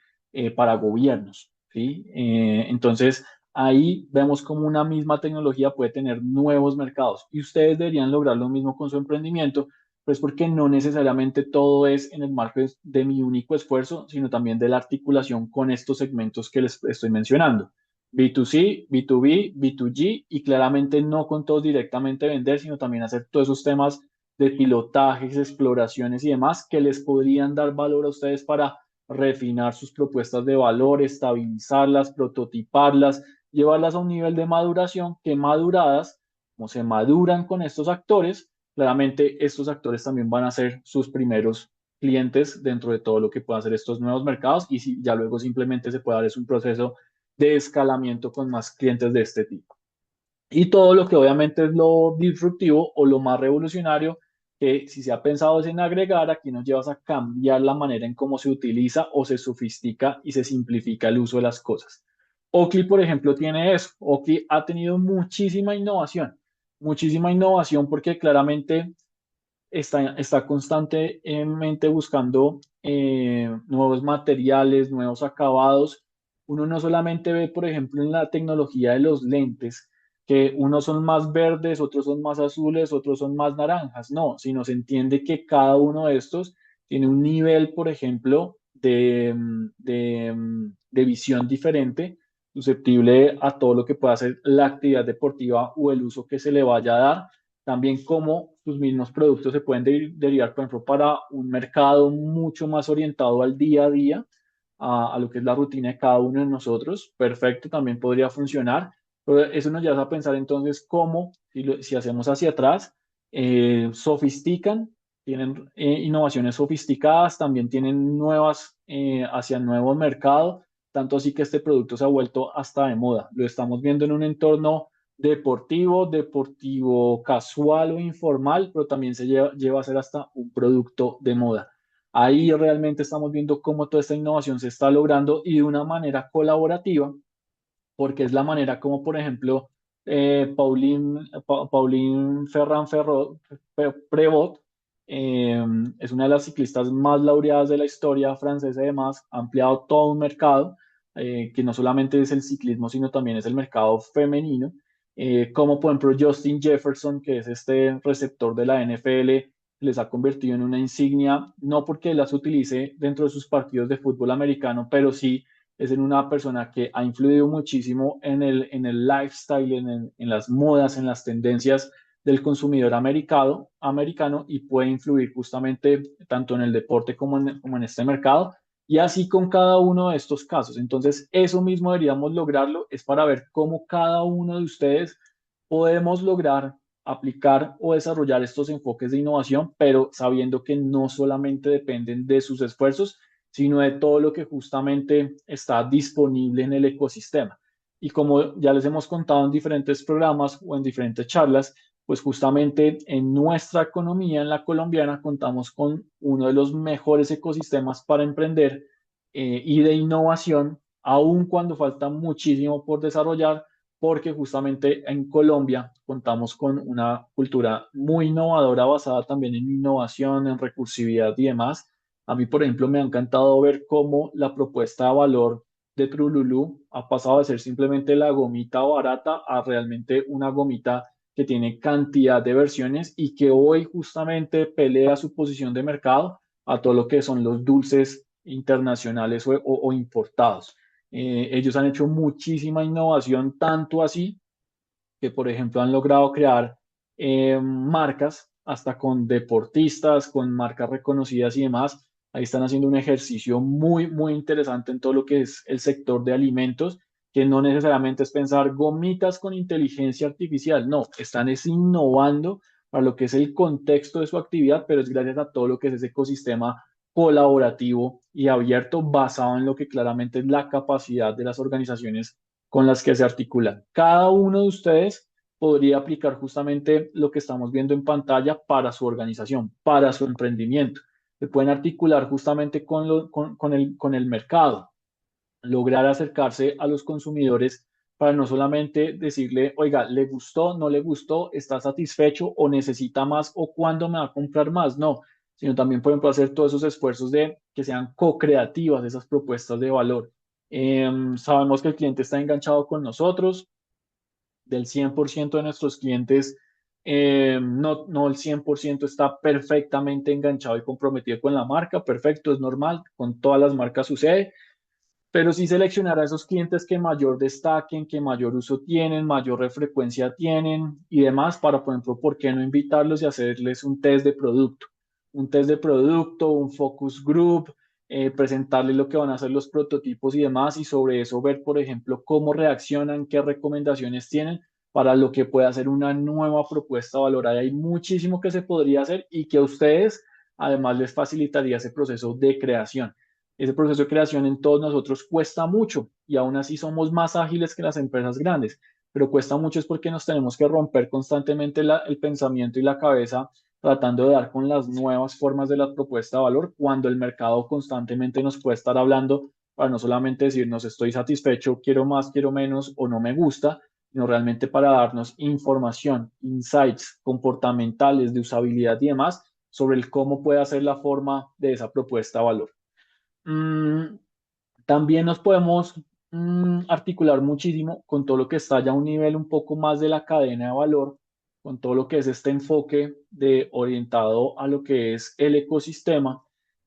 para gobiernos, ¿sí? Entonces, ahí vemos como una misma tecnología puede tener nuevos mercados y ustedes deberían lograr lo mismo con su emprendimiento pues porque no necesariamente todo es en el marco de mi único esfuerzo, sino también de la articulación con estos segmentos que les estoy mencionando. B2C, B2B, B2G y claramente no con todos directamente vender, sino también hacer todos esos temas de pilotajes, exploraciones y demás que les podrían dar valor a ustedes para refinar sus propuestas de valor, estabilizarlas, prototiparlas, llevarlas a un nivel de maduración que maduradas, como se maduran con estos actores, claramente estos actores también van a ser sus primeros clientes dentro de todo lo que puedan hacer estos nuevos mercados y si ya luego simplemente se puede dar es un proceso de escalamiento con más clientes de este tipo. Y todo lo que obviamente es lo disruptivo o lo más revolucionario, que si se ha pensado es en agregar, aquí nos llevas a cambiar la manera en cómo se utiliza o se sofistica y se simplifica el uso de las cosas. Oakley, por ejemplo, tiene eso. Oakley ha tenido muchísima innovación porque claramente está constantemente buscando nuevos materiales, nuevos acabados. Uno no solamente ve, por ejemplo, en la tecnología de los lentes, que unos son más verdes, otros son más azules, otros son más naranjas, no, sino se entiende que cada uno de estos tiene un nivel, por ejemplo, de visión diferente, susceptible a todo lo que pueda ser la actividad deportiva o el uso que se le vaya a dar también cómo sus mismos productos se pueden derivar, por ejemplo, para un mercado mucho más orientado al día a día, a lo que es la rutina de cada uno de nosotros. Perfecto, también podría funcionar. Pero eso nos lleva a pensar entonces cómo, si hacemos hacia atrás, sofistican, tienen innovaciones sofisticadas, también tienen nuevas hacia nuevo mercado, tanto así que este producto se ha vuelto hasta de moda. Lo estamos viendo en un entorno deportivo casual o informal, pero también lleva a ser hasta un producto de moda. Ahí realmente estamos viendo cómo toda esta innovación se está logrando y de una manera colaborativa, porque es la manera como, por ejemplo, Pauline Prévot es una de las ciclistas más laureadas de la historia francesa y además ha ampliado todo un mercado, que no solamente es el ciclismo, sino también es el mercado femenino, como por ejemplo Justin Jefferson, que es este receptor de la NFL, les ha convertido en una insignia, no porque las utilice dentro de sus partidos de fútbol americano, pero sí es en una persona que ha influido muchísimo en el lifestyle, en las modas, en las tendencias del consumidor americano y puede influir justamente tanto en el deporte como en este mercado. Y así con cada uno de estos casos. Entonces, eso mismo deberíamos lograrlo, es para ver cómo cada uno de ustedes podemos lograr aplicar o desarrollar estos enfoques de innovación, pero sabiendo que no solamente dependen de sus esfuerzos, sino de todo lo que justamente está disponible en el ecosistema. Y como ya les hemos contado en diferentes programas o en diferentes charlas, pues justamente en nuestra economía, en la colombiana, contamos con uno de los mejores ecosistemas para emprender y de innovación, aun cuando falta muchísimo por desarrollar, porque justamente en Colombia contamos con una cultura muy innovadora basada también en innovación, en recursividad y demás. A mí, por ejemplo, me ha encantado ver cómo la propuesta de valor de Trululú ha pasado de ser simplemente la gomita barata a realmente una gomita que tiene cantidad de versiones y que hoy justamente pelea su posición de mercado a todo lo que son los dulces internacionales o importados. Ellos han hecho muchísima innovación, tanto así que, por ejemplo, han logrado crear marcas hasta con deportistas, con marcas reconocidas y demás. Ahí están haciendo un ejercicio muy interesante en todo lo que es el sector de alimentos, que no necesariamente es pensar gomitas con inteligencia artificial, no, están es innovando para lo que es el contexto de su actividad, pero es gracias a todo lo que es ese ecosistema colaborativo y abierto basado en lo que claramente es la capacidad de las organizaciones con las que se articulan. Cada uno de ustedes podría aplicar justamente lo que estamos viendo en pantalla para su organización, para su emprendimiento. Se pueden articular justamente con el mercado, lograr acercarse a los consumidores para no solamente decirle, oiga, ¿le gustó, no le gustó, está satisfecho o necesita más o cuándo me va a comprar más? No, sino también, por ejemplo, hacer todos esos esfuerzos de que sean co-creativas esas propuestas de valor. Sabemos que el cliente está enganchado con nosotros, del 100% de nuestros clientes, no el 100% está perfectamente enganchado y comprometido con la marca, perfecto, es normal, con todas las marcas sucede, pero sí seleccionar a esos clientes que mayor destaquen, que mayor uso tienen, mayor frecuencia tienen y demás para, por ejemplo, ¿por qué no invitarlos y hacerles un test de producto? Un test de producto, un focus group, presentarles lo que van a hacer los prototipos y demás y sobre eso ver, por ejemplo, cómo reaccionan, qué recomendaciones tienen para lo que pueda ser una nueva propuesta valorada. Hay muchísimo que se podría hacer y que a ustedes además les facilitaría ese proceso de creación. Ese proceso de creación en todos nosotros cuesta mucho y aún así somos más ágiles que las empresas grandes, pero cuesta mucho es porque nos tenemos que romper constantemente el pensamiento y la cabeza tratando de dar con las nuevas formas de la propuesta de valor cuando el mercado constantemente nos puede estar hablando para no solamente decirnos estoy satisfecho, quiero más, quiero menos o no me gusta, sino realmente para darnos información, insights comportamentales de usabilidad y demás sobre el cómo puede hacer la forma de esa propuesta de valor. Mm, también nos podemos articular muchísimo con todo lo que está ya a un nivel un poco más de la cadena de valor, con todo lo que es este enfoque de orientado a lo que es el ecosistema,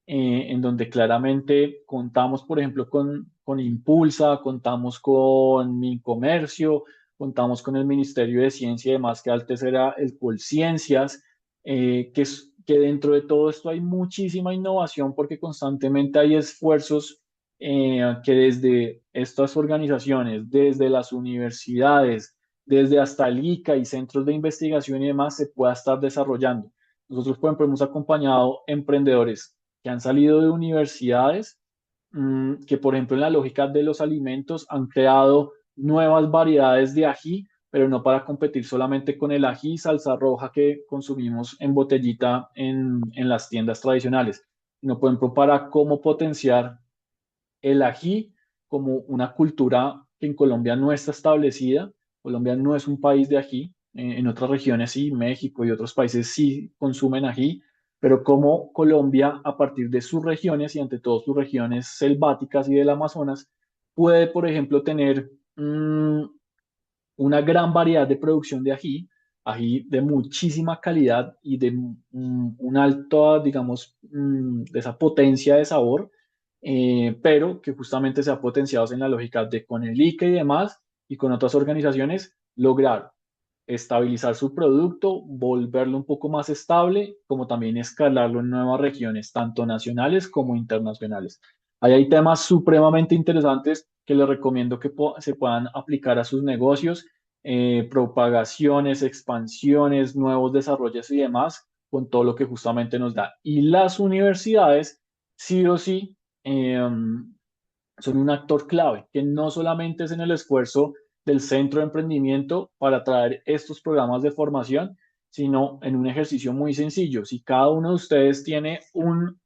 en donde claramente contamos, por ejemplo, con Impulsa, contamos con Mi Comercio, contamos con el Ministerio de Ciencia y demás, que antes era el Colciencias, que dentro de todo esto hay muchísima innovación porque constantemente hay esfuerzos que desde estas organizaciones, desde las universidades, desde hasta el ICA y centros de investigación y demás, se pueda estar desarrollando. Nosotros, por ejemplo, hemos acompañado emprendedores que han salido de universidades, que, por ejemplo, en la lógica de los alimentos han creado nuevas variedades de ají, pero no para competir solamente con el ají y salsa roja que consumimos en botellita en las tiendas tradicionales, sino, por ejemplo, para cómo potenciar el ají como una cultura que en Colombia no está establecida. Colombia no es un país de ají. En otras regiones sí, México y otros países sí consumen ají, pero como Colombia, a partir de sus regiones y ante todo sus regiones selváticas y del Amazonas, puede, por ejemplo, tener una gran variedad de producción de ají, ají de muchísima calidad y de una alta, digamos, de esa potencia de sabor, pero que justamente se ha potenciado en la lógica de con el ICA y demás y con otras organizaciones lograr estabilizar su producto, volverlo un poco más estable, como también escalarlo en nuevas regiones, tanto nacionales como internacionales. Ahí hay temas supremamente interesantes que les recomiendo que se puedan aplicar a sus negocios, propagaciones, expansiones, nuevos desarrollos y demás, con todo lo que justamente nos da. Y las universidades, sí o sí, son un actor clave, que no solamente es en el esfuerzo del centro de emprendimiento para traer estos programas de formación, sino en un ejercicio muy sencillo. Si cada uno de ustedes tiene un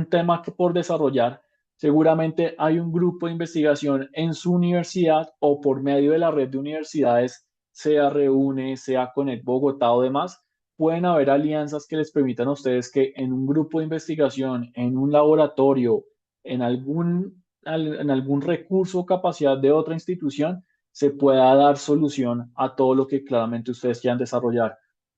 tema que por desarrollar, seguramente hay un grupo de investigación en su universidad o por medio de la red de universidades, sea Reúne, sea Conect Bogotá o demás, pueden haber alianzas que les permitan a ustedes que en un grupo de investigación, en un laboratorio, en algún recurso o capacidad de otra institución, se pueda dar solución a todo lo que claramente ustedes quieran desarrollar.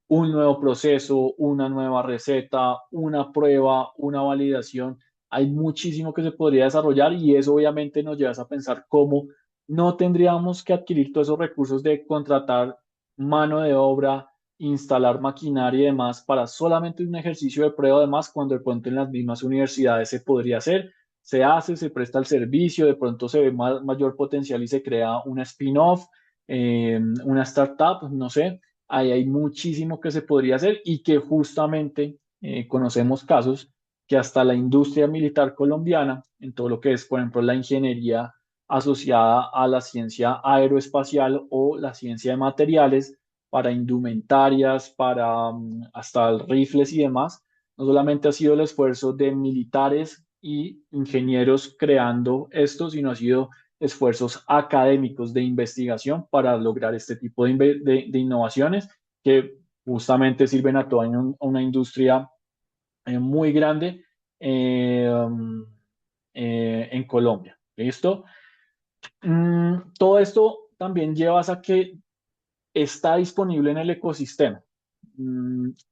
Un nuevo proceso, una nueva receta, una prueba, una validación. Hay muchísimo que se podría desarrollar y eso obviamente nos lleva a pensar cómo no tendríamos que adquirir todos esos recursos de contratar mano de obra, instalar maquinaria y demás para solamente un ejercicio de prueba, además, cuando de pronto en las mismas universidades se podría hacer, se hace, se presta el servicio, de pronto se ve mayor potencial y se crea una spin-off, una startup, no sé, ahí hay muchísimo que se podría hacer y que justamente conocemos casos que hasta la industria militar colombiana, en todo lo que es, por ejemplo, la ingeniería asociada a la ciencia aeroespacial o la ciencia de materiales, para indumentarias, para hasta rifles y demás, no solamente ha sido el esfuerzo de militares y ingenieros creando esto, sino ha sido esfuerzos académicos de investigación para lograr este tipo de innovaciones que justamente sirven a toda una industria muy grande en Colombia. ¿Listo? Todo esto también lleva a que está disponible en el ecosistema,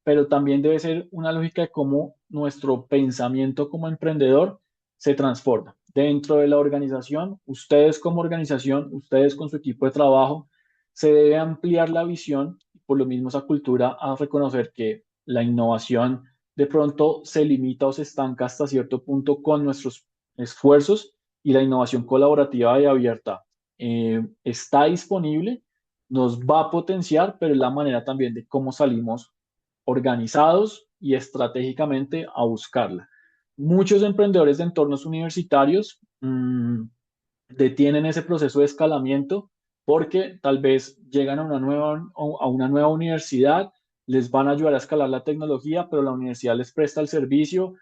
pero también debe ser una lógica de cómo nuestro pensamiento como emprendedor se transforma. dentro de la organización, ustedes como organización, ustedes con su equipo de trabajo, se debe ampliar la visión, por lo mismo esa cultura a reconocer que la innovación de pronto se limita o se estanca hasta cierto punto con nuestros esfuerzos y la innovación colaborativa y abierta está disponible, nos va a potenciar, pero es la manera también de cómo salimos organizados y estratégicamente a buscarla. Muchos emprendedores de entornos universitarios detienen ese proceso de escalamiento porque tal vez llegan a una nueva universidad, les van a ayudar a escalar la tecnología, pero la universidad les presta el servicio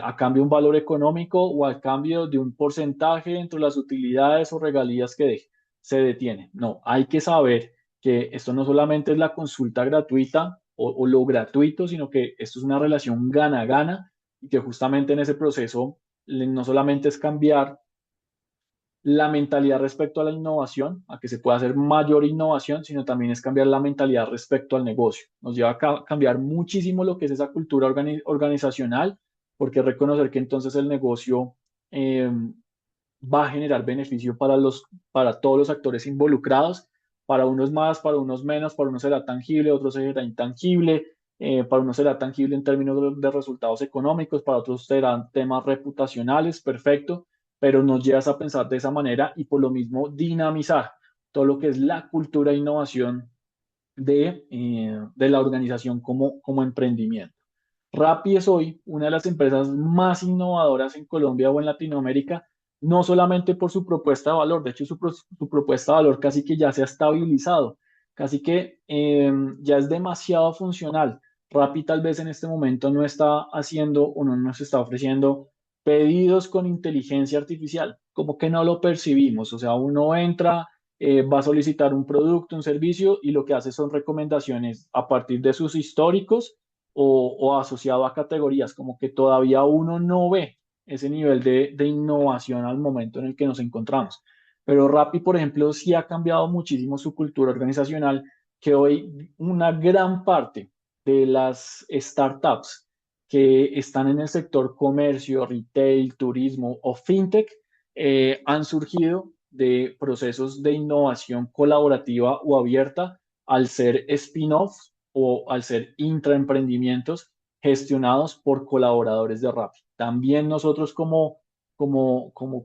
a cambio de un valor económico o a cambio de un porcentaje entre las utilidades o regalías que deje. Se detiene. No, hay que saber que esto no solamente es la consulta gratuita o lo gratuito, sino que esto es una relación gana-gana y que justamente en ese proceso no solamente es cambiar la mentalidad respecto a la innovación, a que se pueda hacer mayor innovación, sino también es cambiar la mentalidad respecto al negocio. Nos lleva a cambiar muchísimo lo que es esa cultura organizacional, porque reconocer que entonces el negocio eh, va a generar beneficio para todos los actores involucrados, para unos más, para unos menos, para unos será tangible, otros será intangible, para unos será tangible en términos de resultados económicos, para otros serán temas reputacionales, perfecto, pero nos llevas a pensar de esa manera y por lo mismo dinamizar todo lo que es la cultura de innovación de la organización como emprendimiento. Rappi es hoy una de las empresas más innovadoras en Colombia o en Latinoamérica, no solamente por su propuesta de valor, de hecho su propuesta de valor casi que ya se ha estabilizado, casi que ya es demasiado funcional. Rappi tal vez en este momento no está haciendo o no nos está ofreciendo pedidos con inteligencia artificial, como que no lo percibimos, o sea, uno entra, va a solicitar un producto, un servicio y lo que hace son recomendaciones a partir de sus históricos o asociado a categorías, como que todavía uno no ve ese nivel de innovación al momento en el que nos encontramos. Pero Rappi, por ejemplo, sí ha cambiado muchísimo su cultura organizacional, que hoy una gran parte de las startups que están en el sector comercio, retail, turismo o fintech han surgido de procesos de innovación colaborativa o abierta al ser spin-offs o al ser intraemprendimientos gestionados por colaboradores de Rappi. También nosotros como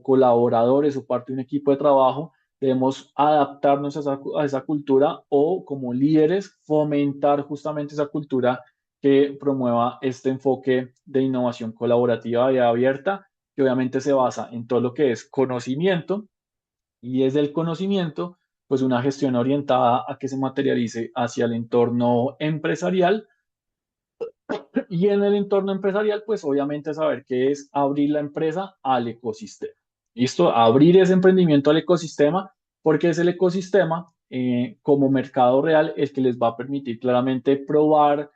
colaboradores o parte de un equipo de trabajo debemos adaptarnos a esa cultura o como líderes fomentar justamente esa cultura que promueva este enfoque de innovación colaborativa y abierta, que obviamente se basa en todo lo que es conocimiento y desde el conocimiento, pues una gestión orientada a que se materialice hacia el entorno empresarial y en el entorno empresarial, pues obviamente saber qué es abrir la empresa al ecosistema. ¿Listo? Abrir ese emprendimiento al ecosistema porque es el ecosistema como mercado real el que les va a permitir claramente probar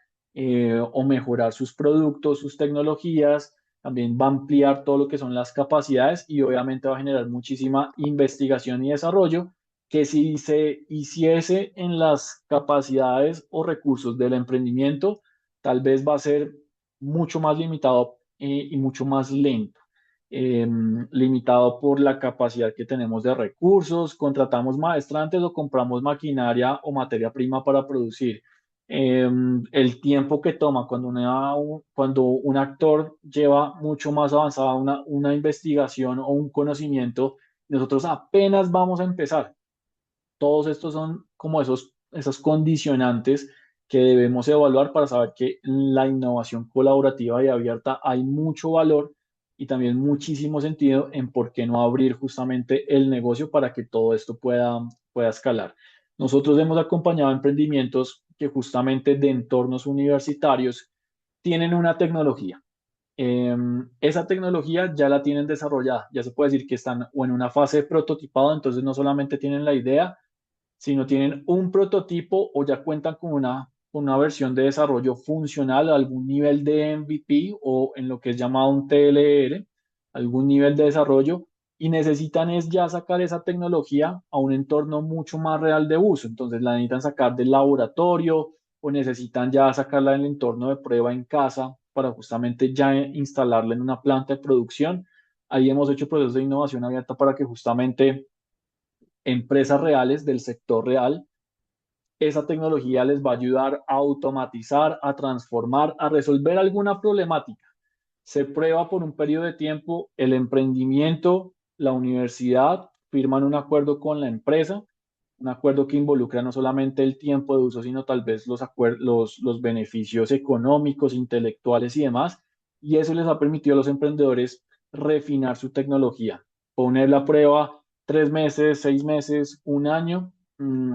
o mejorar sus productos, sus tecnologías, también va a ampliar todo lo que son las capacidades y obviamente va a generar muchísima investigación y desarrollo que si se hiciese en las capacidades o recursos del emprendimiento, tal vez va a ser mucho más limitado y mucho más lento. Limitado por la capacidad que tenemos de recursos, contratamos maestrantes o compramos maquinaria o materia prima para producir. El tiempo que toma cuando un actor lleva mucho más avanzada una investigación o un conocimiento, nosotros apenas vamos a empezar. Todos estos son como esos condicionantes que debemos evaluar para saber que en la innovación colaborativa y abierta hay mucho valor y también muchísimo sentido en por qué no abrir justamente el negocio para que todo esto pueda escalar. Nosotros hemos acompañado emprendimientos que justamente de entornos universitarios tienen una tecnología. Esa tecnología ya la tienen desarrollada, ya se puede decir que están o en una fase de prototipado, entonces no solamente tienen la idea, si no tienen un prototipo o ya cuentan con una versión de desarrollo funcional, algún nivel de MVP o en lo que es llamado un TLR, algún nivel de desarrollo, y necesitan es ya sacar esa tecnología a un entorno mucho más real de uso. Entonces la necesitan sacar del laboratorio o necesitan ya sacarla del entorno de prueba en casa para justamente ya instalarla en una planta de producción Ahí hemos hecho procesos de innovación abierta para que justamente empresas reales del sector real, esa tecnología les va a ayudar a automatizar, a transformar, a resolver alguna problemática. Se prueba por un periodo de tiempo, el emprendimiento, la universidad firman un acuerdo con la empresa, un acuerdo que involucra no solamente el tiempo de uso, sino tal vez los beneficios económicos, intelectuales y demás. Y eso les ha permitido a los emprendedores refinar su tecnología, ponerla a prueba 3 meses, 6 meses, un año,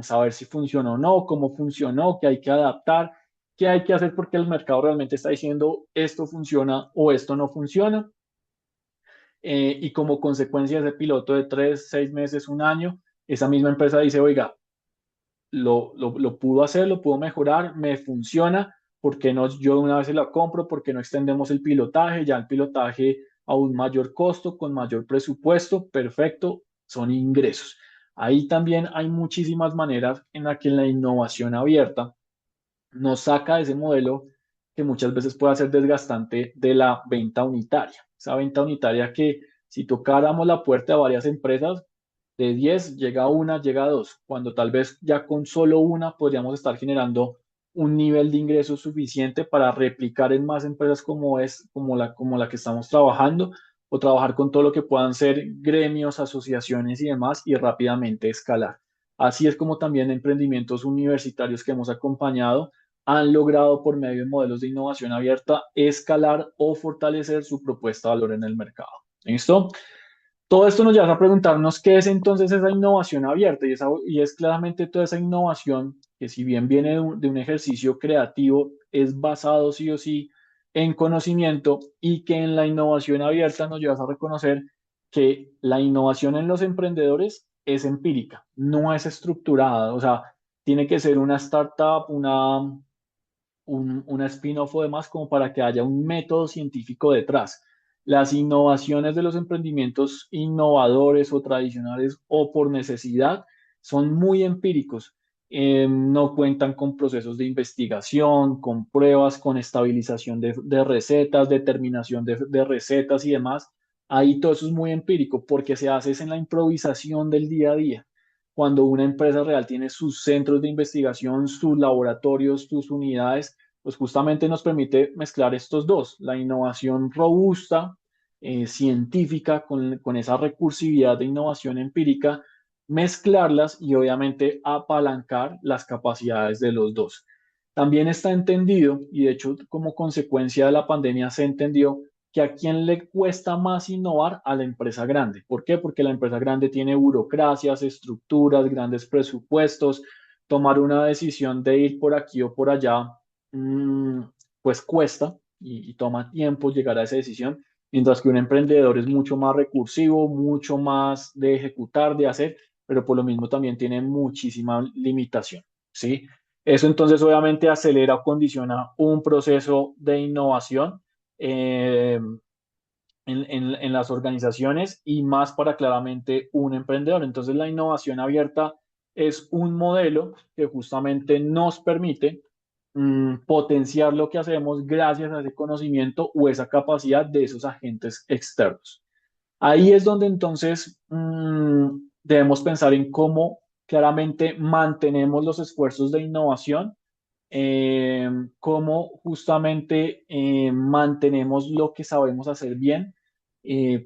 saber si funciona o no, cómo funcionó, qué hay que adaptar, qué hay que hacer porque el mercado realmente está diciendo esto funciona o esto no funciona. Y como consecuencia de ese piloto de 3, 6 meses, un año, esa misma empresa dice, oiga, lo pudo hacer, lo pudo mejorar, me funciona, ¿por qué no yo de una vez se la compro? ¿Por qué no extendemos el pilotaje? Ya el pilotaje a un mayor costo, con mayor presupuesto, perfecto, son ingresos. Ahí también hay muchísimas maneras en las que la innovación abierta nos saca de ese modelo que muchas veces puede ser desgastante de la venta unitaria. Esa venta unitaria que si tocáramos la puerta de varias empresas, de 10 llega una, llega a dos, cuando tal vez ya con solo una podríamos estar generando un nivel de ingreso suficiente para replicar en más empresas como la que estamos trabajando o trabajar con todo lo que puedan ser gremios, asociaciones y demás y rápidamente escalar. Así es como también emprendimientos universitarios que hemos acompañado han logrado por medio de modelos de innovación abierta escalar o fortalecer su propuesta de valor en el mercado. ¿Listo? Todo esto nos lleva a preguntarnos qué es entonces esa innovación abierta y es claramente toda esa innovación que si bien viene de un ejercicio creativo, es basado sí o sí en conocimiento y que en la innovación abierta nos lleva a reconocer que la innovación en los emprendedores es empírica, no es estructurada, o sea, tiene que ser una startup, una spin-off o demás como para que haya un método científico detrás. Las innovaciones de los emprendimientos innovadores o tradicionales o por necesidad son muy empíricos. No cuentan con procesos de investigación, con pruebas, con estabilización de recetas, determinación de recetas y demás. Ahí todo eso es muy empírico porque se hace es en la improvisación del día a día. Cuando una empresa real tiene sus centros de investigación, sus laboratorios, sus unidades, pues justamente nos permite mezclar estos dos, la innovación robusta, científica, con esa recursividad de innovación empírica, mezclarlas y obviamente apalancar las capacidades de los dos. También está entendido, y de hecho como consecuencia de la pandemia se entendió, que a quién le cuesta más innovar a la empresa grande. ¿Por qué? Porque la empresa grande tiene burocracias, estructuras, grandes presupuestos. Tomar una decisión de ir por aquí o por allá, mm, pues cuesta y toma tiempo llegar a esa decisión, mientras que un emprendedor es mucho más recursivo, mucho más de ejecutar, de hacer, pero por lo mismo también tiene muchísima limitación, ¿sí? Eso entonces obviamente acelera o condiciona un proceso de innovación eh, en las organizaciones y más para claramente un emprendedor. Entonces la innovación abierta es un modelo que justamente nos permite potenciar lo que hacemos gracias a ese conocimiento o esa capacidad de esos agentes externos. Ahí es donde entonces debemos pensar en cómo claramente mantenemos los esfuerzos de innovación, cómo justamente mantenemos lo que sabemos hacer bien,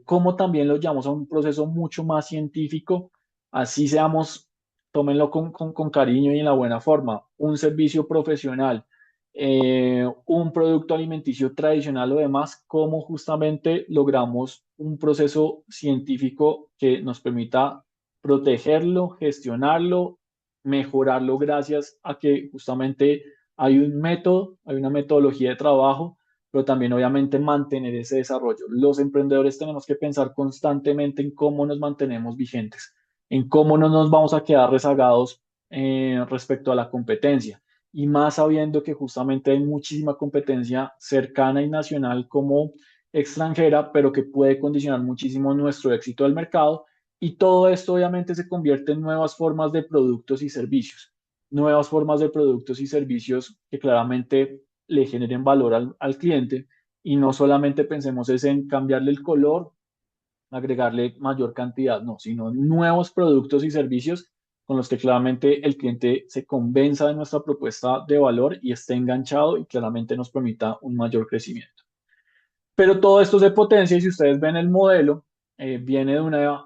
cómo también lo llevamos a un proceso mucho más científico, así seamos, tómenlo con cariño y en la buena forma, un servicio profesional, un producto alimenticio tradicional o demás, cómo justamente logramos un proceso científico que nos permita protegerlo, gestionarlo, mejorarlo gracias a que justamente hay un método, hay una metodología de trabajo, pero también obviamente mantener ese desarrollo. Los emprendedores tenemos que pensar constantemente en cómo nos mantenemos vigentes, en cómo no nos vamos a quedar rezagados respecto a la competencia. Y más sabiendo que justamente hay muchísima competencia cercana y nacional como extranjera, pero que puede condicionar muchísimo nuestro éxito del mercado. Y todo esto obviamente se convierte en nuevas formas de productos y servicios, nuevas formas de productos y servicios que claramente le generen valor al cliente y no solamente pensemos es en cambiarle el color agregarle mayor cantidad, no, sino nuevos productos y servicios con los que claramente el cliente se convenza de nuestra propuesta de valor y esté enganchado y claramente nos permita un mayor crecimiento. Pero todo esto se potencia y si ustedes ven el modelo, viene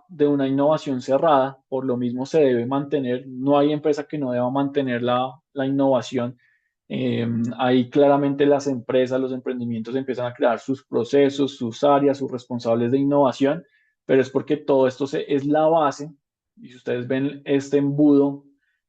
de una innovación cerrada, por lo mismo se debe mantener, no hay empresa que no deba mantener la innovación. Ahí claramente las empresas, los emprendimientos empiezan a crear sus procesos, sus áreas, sus responsables de innovación, pero es porque todo esto es la base, y si ustedes ven este embudo,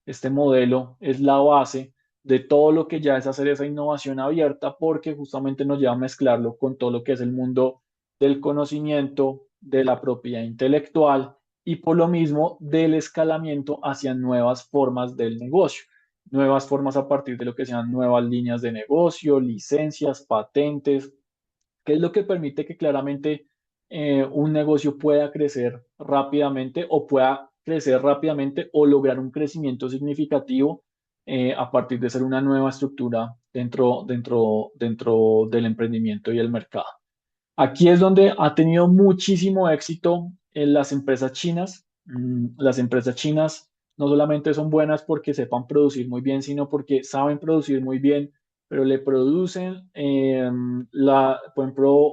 este modelo es la base de todo lo que ya es hacer esa innovación abierta, porque justamente nos lleva a mezclarlo con todo lo que es el mundo del conocimiento, de la propiedad intelectual y por lo mismo del escalamiento hacia nuevas formas del negocio, nuevas formas a partir de lo que sean nuevas líneas de negocio, licencias, patentes, que es lo que permite que claramente un negocio pueda crecer rápidamente o pueda crecer rápidamente o lograr un crecimiento significativo a partir de ser una nueva estructura dentro del emprendimiento y el mercado. Aquí es donde ha tenido muchísimo éxito en las empresas chinas. Las empresas chinas no solamente son buenas porque sepan producir muy bien, sino porque saben producir muy bien, pero le producen, por ejemplo,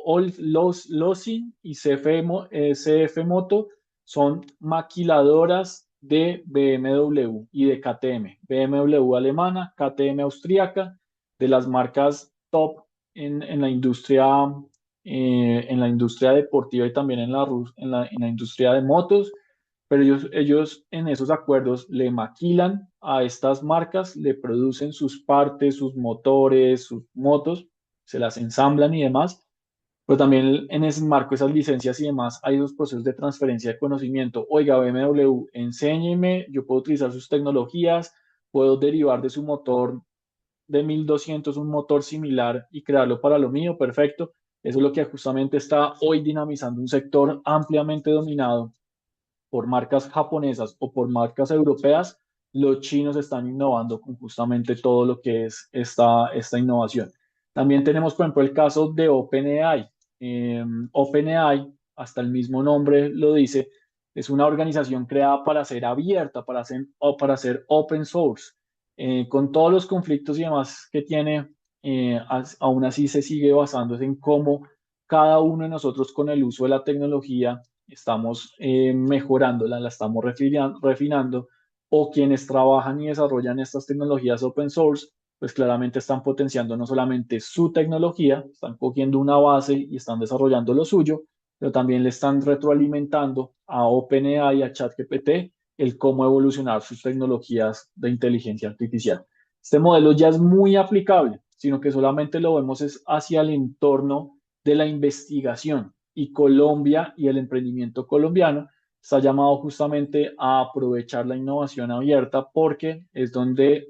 Losin y CF Moto son maquiladoras de BMW y de KTM. BMW alemana, KTM austríaca, de las marcas top en la industria deportiva y también en la industria de motos, pero ellos en esos acuerdos le maquilan a estas marcas, le producen sus partes, sus motores, sus motos, se las ensamblan y demás, pero también en ese marco, esas licencias y demás, hay dos procesos de transferencia de conocimiento. Oiga, BMW, enséñeme, yo puedo utilizar sus tecnologías, puedo derivar de su motor de 1200 un motor similar y crearlo para lo mío, perfecto. Eso es lo que justamente está hoy dinamizando un sector ampliamente dominado por marcas japonesas o por marcas europeas. Los chinos están innovando con justamente todo lo que es esta innovación. También tenemos, por ejemplo, el caso de OpenAI. OpenAI, hasta el mismo nombre lo dice, es una organización creada para ser abierta, para ser open source. Con todos los conflictos y demás que tiene, aún así se sigue basándose en cómo cada uno de nosotros con el uso de la tecnología estamos mejorándola, la estamos refinando, o quienes trabajan y desarrollan estas tecnologías open source, pues claramente están potenciando no solamente su tecnología, están cogiendo una base y están desarrollando lo suyo, pero también le están retroalimentando a OpenAI y a ChatGPT el cómo evolucionar sus tecnologías de inteligencia artificial. Este modelo ya es muy aplicable, sino que solamente lo vemos es hacia el entorno de la investigación y Colombia y el emprendimiento colombiano está llamado justamente a aprovechar la innovación abierta porque es donde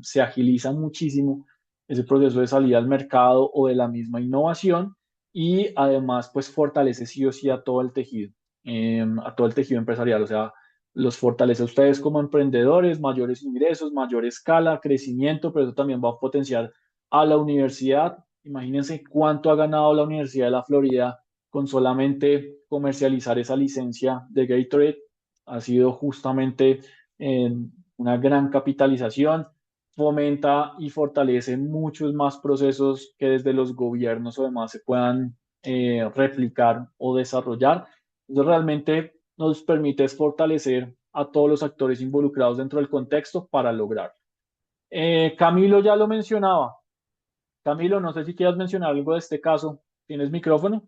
se agiliza muchísimo ese proceso de salida al mercado o de la misma innovación y además pues fortalece sí o sí a todo el tejido empresarial, o sea, los fortalece a ustedes como emprendedores, mayores ingresos, mayor escala, crecimiento, pero eso también va a potenciar a la universidad. Imagínense cuánto ha ganado la Universidad de la Florida con solamente comercializar esa licencia de Gatorade. Ha sido justamente una gran capitalización, fomenta y fortalece muchos más procesos que desde los gobiernos o demás se puedan replicar o desarrollar. Entonces realmente nos permite fortalecer a todos los actores involucrados dentro del contexto para lograr. Camilo ya lo mencionaba. Camilo, no sé si quieras mencionar algo de este caso. ¿Tienes micrófono?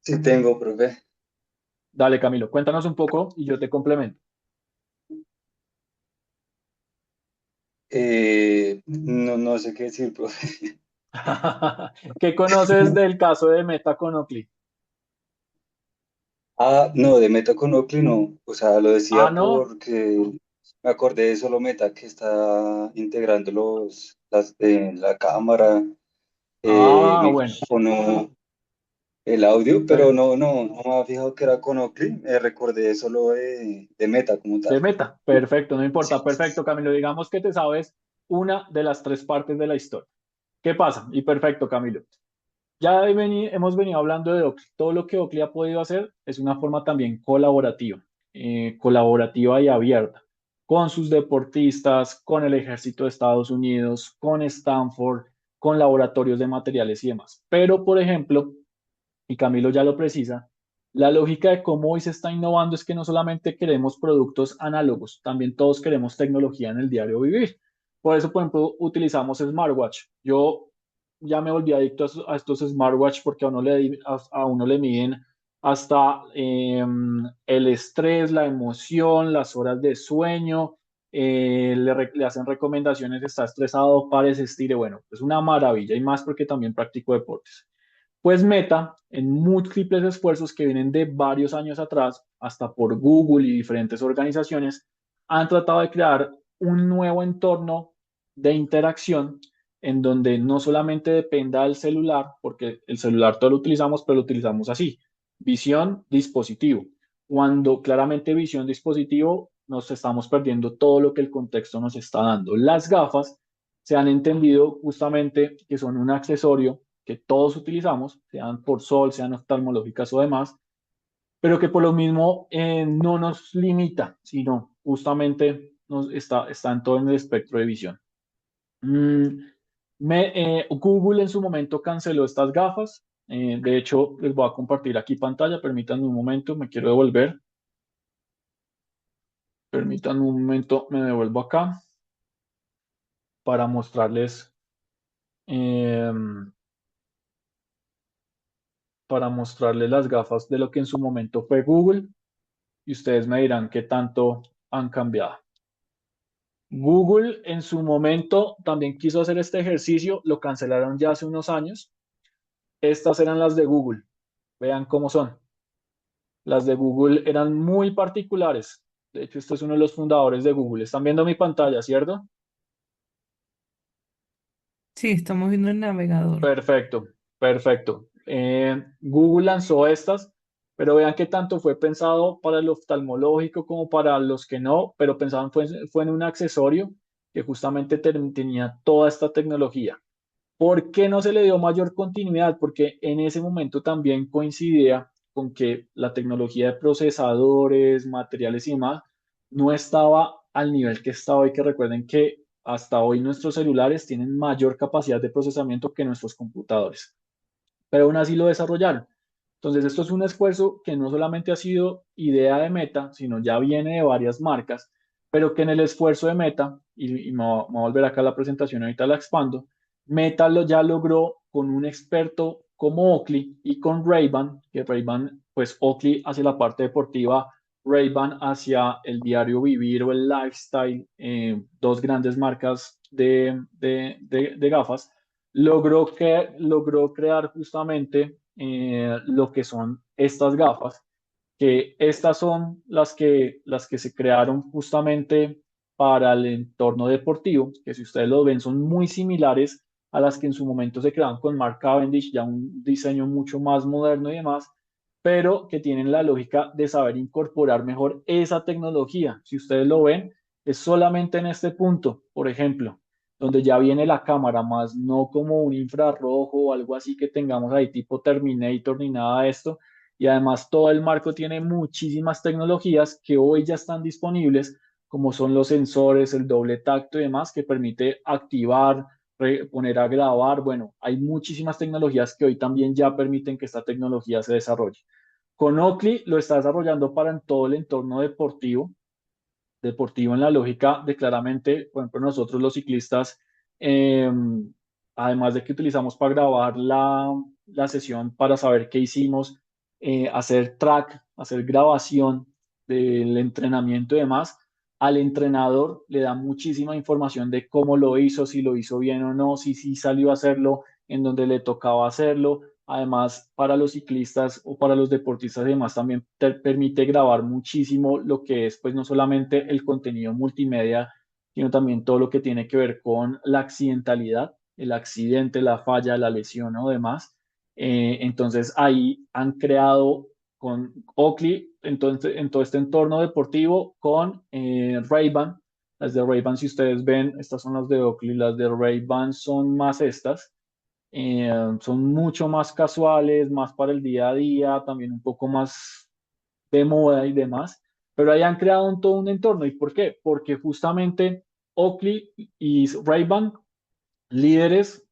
Sí tengo, profe. Dale, Camilo, cuéntanos un poco y yo te complemento. No sé qué decir, profe. ¿Qué conoces del caso de Meta con Oakley? Ah, no, de Meta con Oakley no. O sea, lo Ah, decía no. porque me acordé de Solo Meta que está integrando la cámara, Ah, bueno. micrófono, el audio, pero Per- no me había fijado que era con Oakley. Me recordé solo de Meta como de tal. Meta. Perfecto, no importa. Perfecto, Camilo. Digamos que te sabes una de las tres partes de la historia. ¿Qué pasa? Y perfecto, Camilo. Ya hemos venido hablando de Oakley. Todo lo que Oakley ha podido hacer es una forma también colaborativa, colaborativa y abierta, con sus deportistas, con el ejército de Estados Unidos, con Stanford, con laboratorios de materiales y demás. Pero, por ejemplo, y Camilo ya lo precisa, la lógica de cómo hoy se está innovando es que no solamente queremos productos análogos, también todos queremos tecnología en el diario vivir. Por eso, por ejemplo, utilizamos smartwatch. Yo ya me volví adicto a estos smartwatch porque a uno le miden hasta el estrés, la emoción, las horas de sueño, le hacen recomendaciones, está estresado, párese, estire. Bueno, es una maravilla y más porque también practico deportes. Pues Meta, en múltiples esfuerzos que vienen de varios años atrás, hasta por Google y diferentes organizaciones, han tratado de crear un nuevo entorno de interacción en donde no solamente dependa del celular, porque el celular todo lo utilizamos, pero lo utilizamos así, visión, dispositivo. Cuando claramente visión, dispositivo, nos estamos perdiendo todo lo que el contexto nos está dando. Las gafas se han entendido justamente que son un accesorio que todos utilizamos, sean por sol, sean oftalmológicas o demás, pero que por lo mismo no nos limita, sino justamente está en todo en el espectro de visión. Mm, Google en su momento canceló estas gafas. De hecho, les voy a compartir aquí pantalla. Permítanme un momento, me quiero devolver. Permítanme un momento, me devuelvo acá para mostrarles, eh, las gafas de lo que en su momento fue Google y ustedes me dirán qué tanto han cambiado. Google en su momento también quiso hacer este ejercicio, lo cancelaron ya hace unos años. Estas eran las de Google. Vean cómo son. Las de Google eran muy particulares. De hecho, esto es uno de los fundadores de Google. Están viendo mi pantalla, ¿cierto? Sí, estamos viendo el navegador. Perfecto, perfecto. Google lanzó estas, pero vean que tanto fue pensado para el oftalmológico como para los que no, pero pensaban fue en un accesorio que justamente tenía toda esta tecnología. ¿Por qué no se le dio mayor continuidad? Porque en ese momento también coincidía con que la tecnología de procesadores, materiales y demás no estaba al nivel que está hoy, que recuerden que hasta hoy nuestros celulares tienen mayor capacidad de procesamiento que nuestros computadores, pero aún así lo desarrollaron. Entonces, esto es un esfuerzo que no solamente ha sido idea de Meta, sino ya viene de varias marcas, pero que en el esfuerzo de Meta, y me voy a volver acá a la presentación, ahorita la expando, Meta ya logró con un experto como Oakley y con Ray-Ban, que Ray-Ban, pues Oakley hacia la parte deportiva, Ray-Ban hacia el diario vivir o el lifestyle, dos grandes marcas de gafas logró crear justamente lo que son estas gafas, que estas son las que se crearon justamente para el entorno deportivo, que si ustedes lo ven son muy similares a las que en su momento se crearon con Mark Cavendish, ya un diseño mucho más moderno y demás, pero que tienen la lógica de saber incorporar mejor esa tecnología. Si ustedes lo ven, es solamente en este punto, por ejemplo, donde ya viene la cámara, más no como un infrarrojo o algo así que tengamos ahí tipo Terminator ni nada de esto. Y además todo el marco tiene muchísimas tecnologías que hoy ya están disponibles, como son los sensores, el doble tacto y demás, que permite activar, poner a grabar. Bueno, hay muchísimas tecnologías que hoy también ya permiten que esta tecnología se desarrolle. Con Oakley lo está desarrollando para en todo el entorno deportivo en la lógica de claramente, por ejemplo, nosotros los ciclistas, eh, además de que utilizamos para grabar la sesión para saber qué hicimos, hacer track, hacer grabación del entrenamiento y demás, al entrenador le da muchísima información de cómo lo hizo, si lo hizo bien o no, si sí salió a hacerlo en donde le tocaba hacerlo. Además, para los ciclistas o para los deportistas y demás, también te permite grabar muchísimo lo que es, pues, no solamente el contenido multimedia, sino también todo lo que tiene que ver con la accidentalidad, el accidente, la falla, la lesión o demás. Entonces, ahí han creado con Oakley, entonces, en todo este entorno deportivo, con Ray-Ban. Las de Ray-Ban, si ustedes ven, estas son las de Oakley, las de Ray-Ban son más estas. Son mucho más casuales, más para el día a día, también un poco más de moda y demás, pero ahí han creado todo un entorno. ¿Y por qué? Porque justamente Oakley y Ray-Ban, líderes,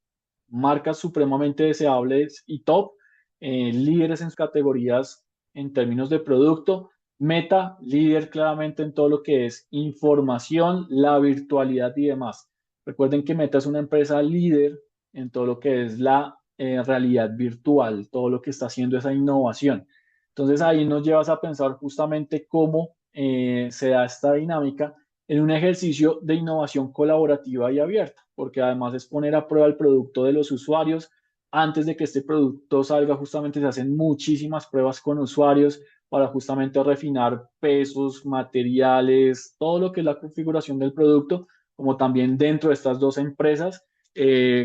marcas supremamente deseables y top, líderes en sus categorías en términos de producto. Meta, líder claramente en todo lo que es información, la virtualidad y demás. Recuerden que Meta es una empresa líder en todo lo que es la realidad virtual, todo lo que está haciendo esa innovación. Entonces ahí nos llevas a pensar justamente cómo se da esta dinámica en un ejercicio de innovación colaborativa y abierta, porque además es poner a prueba el producto de los usuarios. Antes de que este producto salga, justamente se hacen muchísimas pruebas con usuarios para justamente refinar pesos, materiales, todo lo que es la configuración del producto, como también dentro de estas dos empresas.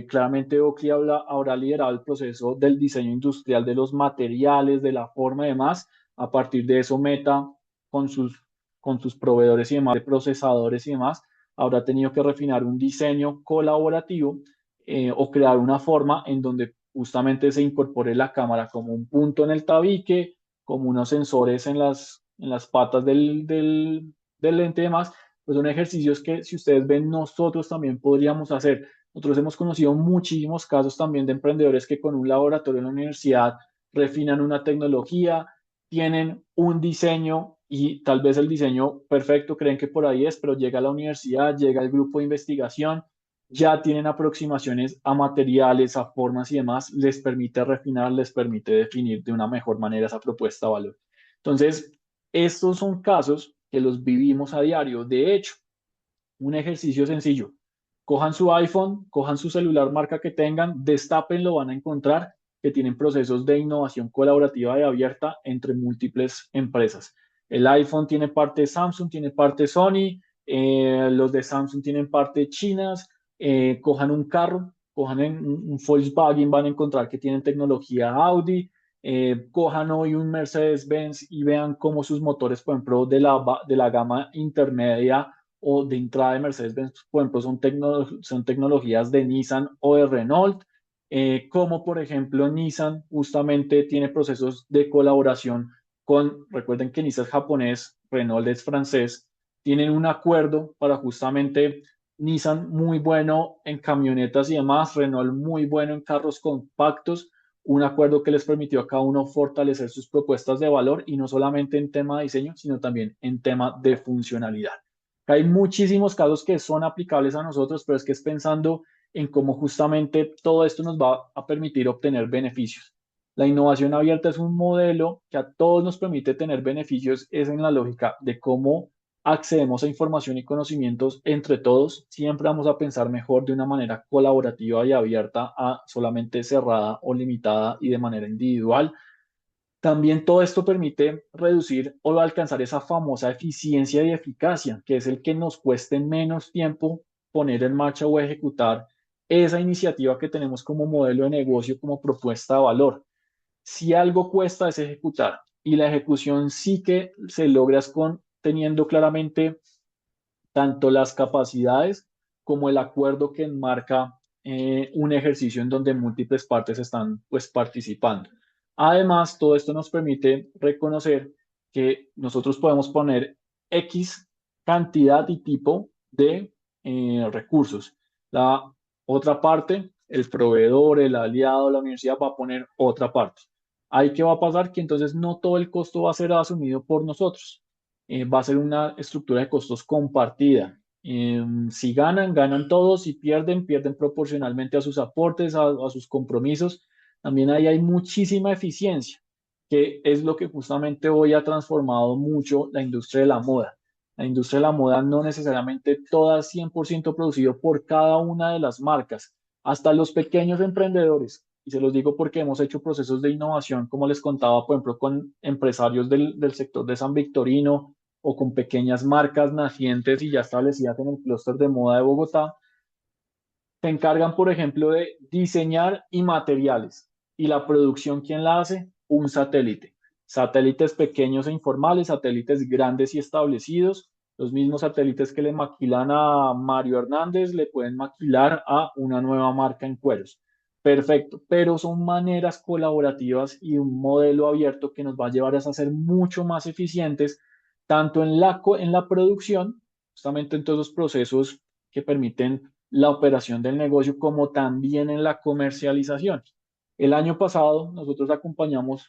Claramente Oakley habrá liderado el proceso del diseño industrial de los materiales, de la forma y demás. A partir de eso, Meta, con sus proveedores y demás, de procesadores y demás, habrá tenido que refinar un diseño colaborativo o crear una forma en donde justamente se incorpore la cámara como un punto en el tabique, como unos sensores en las patas del lente y demás. Pues son ejercicios que, si ustedes ven, nosotros también podríamos hacer. Nosotros hemos conocido muchísimos casos también de emprendedores que con un laboratorio en la universidad refinan una tecnología, tienen un diseño y tal vez el diseño perfecto creen que por ahí es, pero llega a la universidad, llega el grupo de investigación, ya tienen aproximaciones a materiales, a formas y demás, les permite refinar, les permite definir de una mejor manera esa propuesta de valor. Entonces, estos son casos que los vivimos a diario. De hecho, un ejercicio sencillo. Cojan su iPhone, cojan su celular marca que tengan, destápenlo, van a encontrar que tienen procesos de innovación colaborativa y abierta entre múltiples empresas. El iPhone tiene parte Samsung, tiene parte Sony, los de Samsung tienen parte chinas, cojan un carro, cojan un Volkswagen, van a encontrar que tienen tecnología Audi, cojan hoy un Mercedes-Benz y vean cómo sus motores, por ejemplo, de la gama intermedia o de entrada de Mercedes-Benz, por ejemplo, son tecnologías de Nissan o de Renault, como por ejemplo Nissan justamente tiene procesos de colaboración recuerden que Nissan es japonés, Renault es francés, tienen un acuerdo para justamente Nissan muy bueno en camionetas y demás, Renault muy bueno en carros compactos, un acuerdo que les permitió a cada uno fortalecer sus propuestas de valor y no solamente en tema de diseño, sino también en tema de funcionalidad. Hay muchísimos casos que son aplicables a nosotros, pero es que es pensando en cómo justamente todo esto nos va a permitir obtener beneficios. La innovación abierta es un modelo que a todos nos permite tener beneficios, es en la lógica de cómo accedemos a información y conocimientos entre todos. Siempre vamos a pensar mejor de una manera colaborativa y abierta a solamente cerrada o limitada y de manera individual. También todo esto permite reducir o alcanzar esa famosa eficiencia y eficacia, que es el que nos cueste menos tiempo poner en marcha o ejecutar esa iniciativa que tenemos como modelo de negocio, como propuesta de valor. Si algo cuesta es ejecutar y la ejecución sí que se logra teniendo claramente tanto las capacidades como el acuerdo que enmarca un ejercicio en donde múltiples partes están pues participando. Además, todo esto nos permite reconocer que nosotros podemos poner X cantidad y tipo de recursos. La otra parte, el proveedor, el aliado, la universidad va a poner otra parte. Ahí qué va a pasar que entonces no todo el costo va a ser asumido por nosotros, va a ser una estructura de costos compartida. Si ganan, ganan todos, si pierden, pierden proporcionalmente a sus aportes, a sus compromisos. También ahí hay muchísima eficiencia, que es lo que justamente hoy ha transformado mucho la industria de la moda. La industria de la moda no necesariamente toda 100% producido por cada una de las marcas, hasta los pequeños emprendedores. Y se los digo porque hemos hecho procesos de innovación, como les contaba, por ejemplo, con empresarios del sector de San Victorino, o con pequeñas marcas nacientes y ya establecidas en el clúster de moda de Bogotá, se encargan, por ejemplo, de diseñar y materiales. ¿Y la producción quién la hace? Un satélite. Satélites pequeños e informales, satélites grandes y establecidos, Los mismos satélites que le maquilan a Mario Hernández le pueden maquilar a una nueva marca en cueros. Perfecto, pero son maneras colaborativas y un modelo abierto que nos va a llevar a ser mucho más eficientes, tanto en la producción, justamente en todos los procesos que permiten la operación del negocio, como también en la comercialización. El año pasado nosotros acompañamos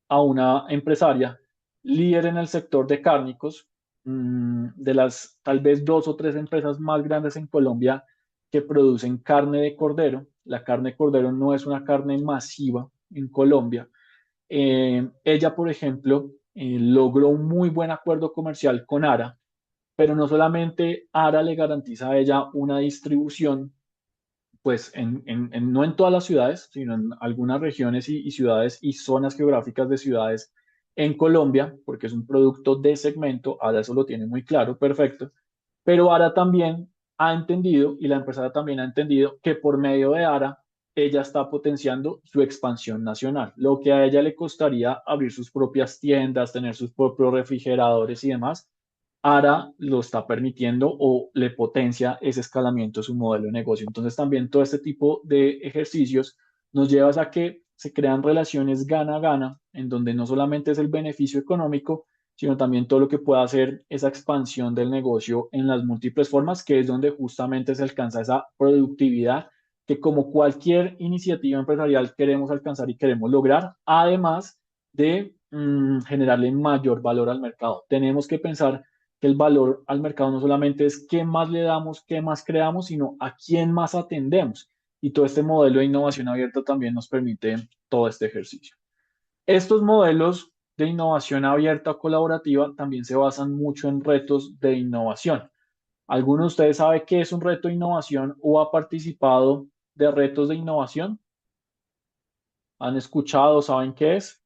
a una empresaria líder en el sector de cárnicos, de las tal vez dos o tres empresas más grandes en Colombia que producen carne de cordero. La carne de cordero no es una carne masiva en Colombia. Ella, por ejemplo, logró un muy buen acuerdo comercial con ARA, pero no solamente ARA le garantiza a ella una distribución, pues no en todas las ciudades, sino en algunas regiones y ciudades y zonas geográficas de ciudades en Colombia, porque es un producto de segmento. ARA eso lo tiene muy claro, perfecto, pero ARA también ha entendido y la empresaria también ha entendido que por medio de ARA ella está potenciando su expansión nacional, lo que a ella le costaría abrir sus propias tiendas, tener sus propios refrigeradores y demás. ARA lo está permitiendo o le potencia ese escalamiento de su modelo de negocio. Entonces también todo este tipo de ejercicios nos lleva a que se crean relaciones gana-gana, en donde no solamente es el beneficio económico, sino también todo lo que pueda hacer esa expansión del negocio en las múltiples formas, que es donde justamente se alcanza esa productividad que como cualquier iniciativa empresarial queremos alcanzar y queremos lograr, además de generarle mayor valor al mercado. Tenemos que pensar que el valor al mercado no solamente es qué más le damos, qué más creamos, sino a quién más atendemos. Y todo este modelo de innovación abierta también nos permite todo este ejercicio. Estos modelos de innovación abierta o colaborativa también se basan mucho en retos de innovación. ¿Alguno de ustedes sabe qué es un reto de innovación o ha participado de retos de innovación? ¿Han escuchado? ¿Saben qué es?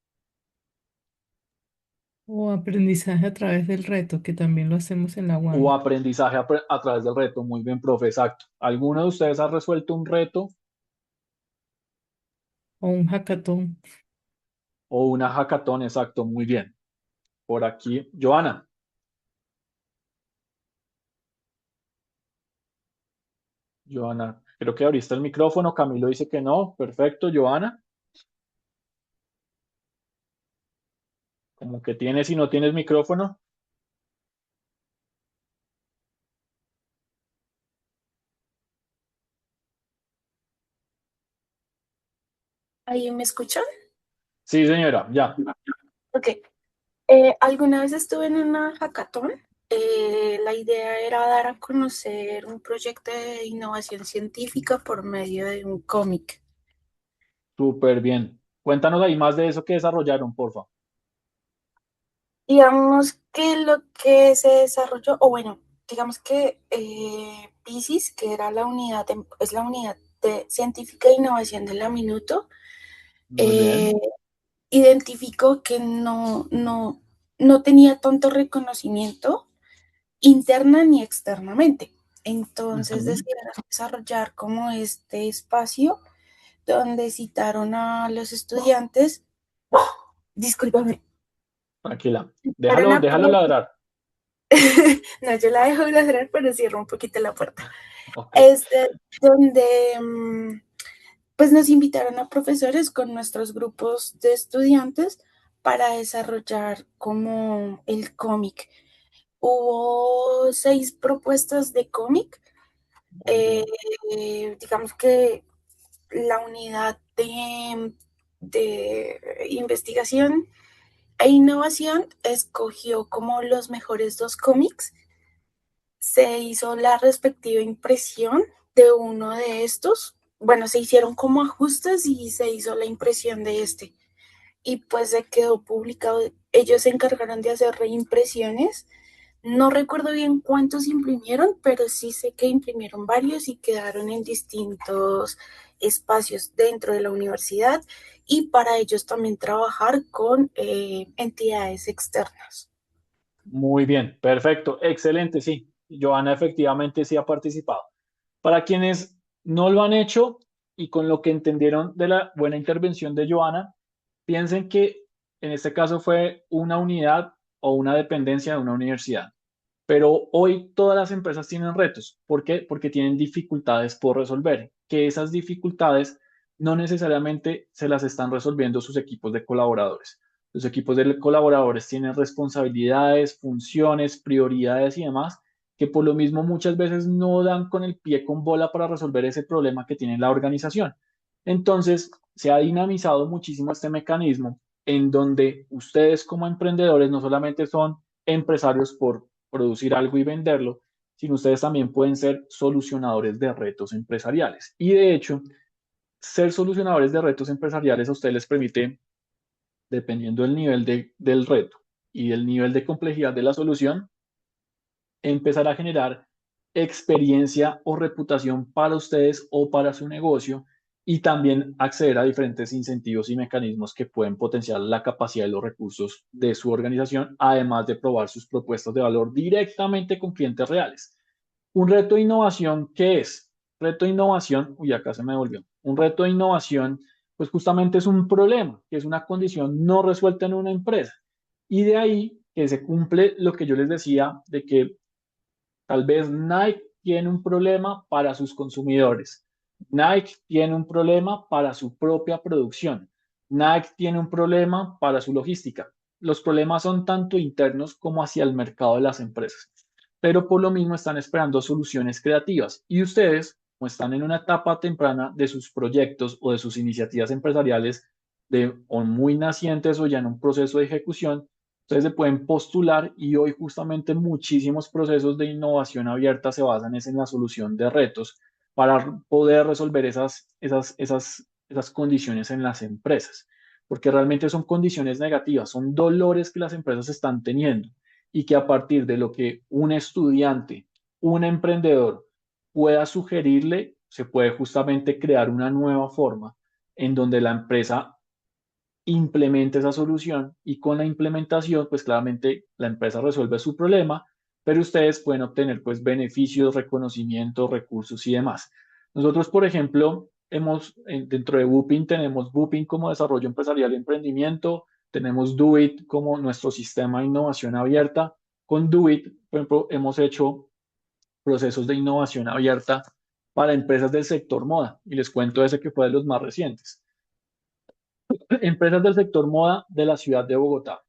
O aprendizaje a través del reto, que también lo hacemos en la O UAM. aprendizaje a través del reto. Muy bien, profe, exacto. ¿Alguno de ustedes ha resuelto un reto O un hackathon. o una hackathon? Exacto, muy bien. Por aquí, Joana. Joana, creo que abriste el micrófono. Camilo dice que no. Perfecto, Joana. Como que tienes y no tienes micrófono. ¿Ahí me escuchan? Sí, señora, ya. Ok. Alguna vez estuve en una hackathon. La idea era dar a conocer un proyecto de innovación científica por medio de un cómic. Súper bien. Cuéntanos ahí más de eso que desarrollaron, porfa. Digamos que lo que se desarrolló, o bueno, digamos que PISIS, que era es la unidad de científica de innovación de la Minuto, Muy eh, bien. identificó que no tenía tanto reconocimiento interna ni externamente. Entonces Ujú. decidieron desarrollar como este espacio donde citaron a los estudiantes, discúlpame, Tranquila. citaron Déjalo, a déjalo ladrar. no, yo la dejo ladrar, pero cierro un poquito la puerta. Ok. Este, donde pues nos invitaron a profesores con nuestros grupos de estudiantes para desarrollar como el cómic. Hubo 6 propuestas de cómic. Muy bien. Digamos que la unidad de investigación e innovación escogió como los mejores 2 cómics. Se hizo la respectiva impresión de uno de estos. Bueno, se hicieron como ajustes y se hizo la impresión de este. Y pues se quedó publicado. Ellos se encargaron de hacer reimpresiones. No recuerdo bien cuántos imprimieron, pero sí sé que imprimieron varios y quedaron en distintos espacios dentro de la universidad y para ellos también trabajar con entidades externas. Muy bien. Perfecto. Excelente, sí. Joana efectivamente sí ha participado. Para quienes no lo han hecho y con lo que entendieron de la buena intervención de Joana, piensen que en este caso fue una unidad o una dependencia de una universidad. Pero hoy todas las empresas tienen retos. ¿Por qué? Porque tienen dificultades por resolver, que esas dificultades no necesariamente se las están resolviendo sus equipos de colaboradores. Los equipos de colaboradores tienen responsabilidades, funciones, prioridades y demás, que por lo mismo muchas veces no dan con el pie con bola para resolver ese problema que tiene la organización. Entonces, se ha dinamizado muchísimo este mecanismo en donde ustedes como emprendedores no solamente son empresarios por producir algo y venderlo, sino ustedes también pueden ser solucionadores de retos empresariales. Y de hecho, ser solucionadores de retos empresariales a ustedes les permite, dependiendo del nivel del reto y del nivel de complejidad de la solución, empezar a generar experiencia o reputación para ustedes o para su negocio y también acceder a diferentes incentivos y mecanismos que pueden potenciar la capacidad y los recursos de su organización, además de probar sus propuestas de valor directamente con clientes reales. Un reto de innovación, ¿qué es? Reto de innovación, uy, acá se me volvió. Un reto de innovación, pues justamente es un problema, que es una condición no resuelta en una empresa. Y de ahí que se cumple lo que yo les decía de que tal vez Nike tiene un problema para sus consumidores. Nike tiene un problema para su propia producción. Nike tiene un problema para su logística. Los problemas son tanto internos como hacia el mercado de las empresas. Pero por lo mismo están esperando soluciones creativas. Y ustedes, como están en una etapa temprana de sus proyectos o de sus iniciativas empresariales, o muy nacientes o ya en un proceso de ejecución, ustedes se pueden postular y hoy justamente muchísimos procesos de innovación abierta se basan en la solución de retos para poder resolver esas condiciones en las empresas, porque realmente son condiciones negativas, son dolores que las empresas están teniendo y que a partir de lo que un estudiante, un emprendedor pueda sugerirle, se puede justamente crear una nueva forma en donde la empresa implemente esa solución y con la implementación, pues claramente la empresa resuelve su problema, pero ustedes pueden obtener pues beneficios, reconocimiento, recursos y demás. Nosotros, por ejemplo, dentro de Bupin tenemos Bupin como desarrollo empresarial y emprendimiento, tenemos Doit como nuestro sistema de innovación abierta. Con Doit, por ejemplo, hemos hecho procesos de innovación abierta para empresas del sector moda y les cuento ese que fue de los más recientes. Empresas del sector moda de la ciudad de Bogotá.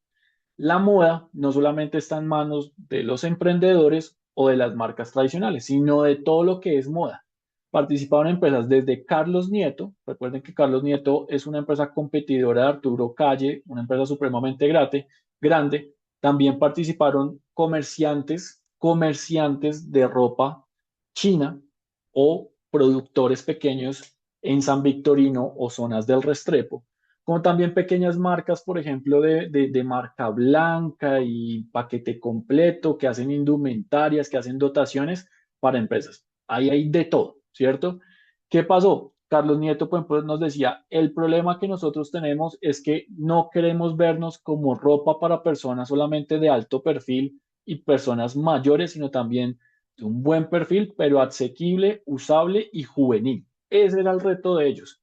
La moda no solamente está en manos de los emprendedores o de las marcas tradicionales, sino de todo lo que es moda. Participaron empresas desde Carlos Nieto, recuerden que Carlos Nieto es una empresa competidora de Arturo Calle, una empresa supremamente grande. También participaron comerciantes de ropa china o productores pequeños en San Victorino o zonas del Restrepo, como también pequeñas marcas, por ejemplo, de marca blanca y paquete completo, que hacen indumentarias, que hacen dotaciones para empresas. Ahí hay de todo, ¿cierto? ¿Qué pasó? Carlos Nieto, por ejemplo, nos decía, el problema que nosotros tenemos es que no queremos vernos como ropa para personas solamente de alto perfil y personas mayores, sino también de un buen perfil, pero asequible, usable y juvenil. Ese era el reto de ellos.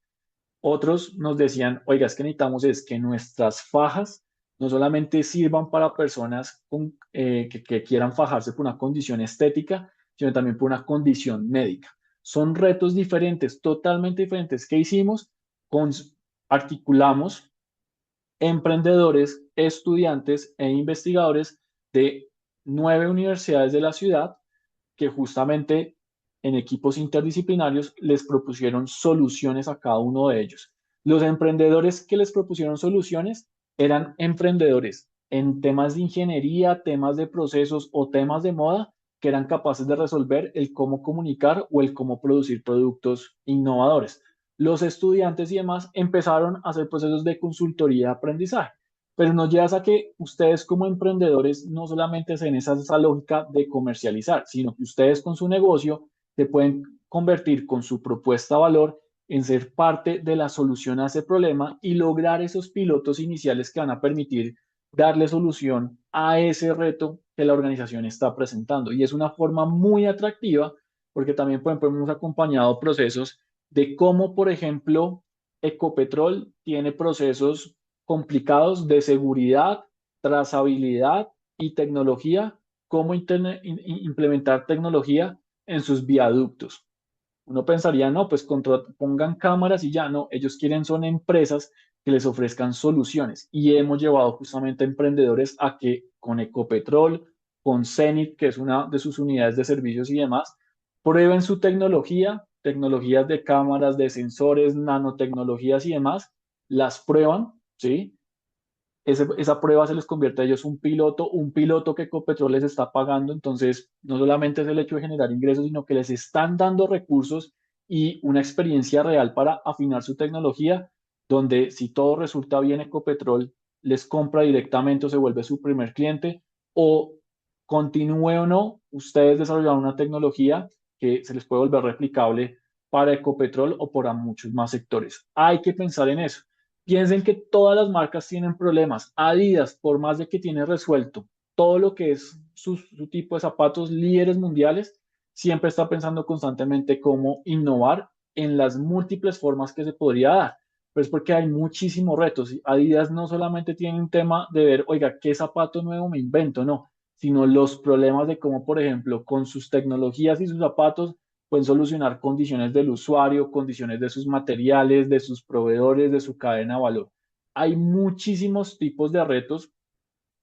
Otros nos decían, oiga, es que necesitamos es que nuestras fajas no solamente sirvan para personas que quieran fajarse por una condición estética, sino también por una condición médica. Son retos diferentes, totalmente diferentes. ¿Qué hicimos? Articulamos emprendedores, estudiantes e investigadores de 9 universidades de la ciudad que justamente en equipos interdisciplinarios les propusieron soluciones a cada uno de ellos. Los emprendedores que les propusieron soluciones eran emprendedores en temas de ingeniería, temas de procesos o temas de moda que eran capaces de resolver el cómo comunicar o el cómo producir productos innovadores. Los estudiantes y demás empezaron a hacer procesos de consultoría de aprendizaje. Pero nos lleva a que ustedes como emprendedores no solamente se en esa lógica de comercializar, sino que ustedes con su negocio se pueden convertir con su propuesta de valor en ser parte de la solución a ese problema y lograr esos pilotos iniciales que van a permitir darle solución a ese reto que la organización está presentando. Y es una forma muy atractiva porque también, por ejemplo, hemos acompañado procesos de cómo, por ejemplo, Ecopetrol tiene procesos complicados de seguridad, trazabilidad y tecnología cómo implementar tecnología en sus viaductos. Uno pensaría, no, pues pongan cámaras y ya, no, ellos quieren son empresas que les ofrezcan soluciones y hemos llevado justamente a emprendedores a que con Ecopetrol, con Zenit, que es una de sus unidades de servicios y demás, prueben su tecnología, tecnologías de cámaras, de sensores, nanotecnologías y demás, las prueban, ¿sí? Esa prueba se les convierte a ellos un piloto que Ecopetrol les está pagando, entonces no solamente es el hecho de generar ingresos, sino que les están dando recursos y una experiencia real para afinar su tecnología, donde si todo resulta bien, Ecopetrol les compra directamente o se vuelve su primer cliente, o continúe o no, ustedes desarrollaron una tecnología que se les puede volver replicable para Ecopetrol o para muchos más sectores. Hay que pensar en eso. Piensen que todas las marcas tienen problemas. Adidas, por más de que tiene resuelto todo lo que es su tipo de zapatos, líderes mundiales, siempre está pensando constantemente cómo innovar en las múltiples formas que se podría dar. Pero es porque hay muchísimos retos. Adidas no solamente tiene un tema de ver, oiga, ¿qué zapato nuevo me invento? No, sino los problemas de cómo, por ejemplo, con sus tecnologías y sus zapatos, pueden solucionar condiciones del usuario, condiciones de sus materiales, de sus proveedores, de su cadena de valor. Hay muchísimos tipos de retos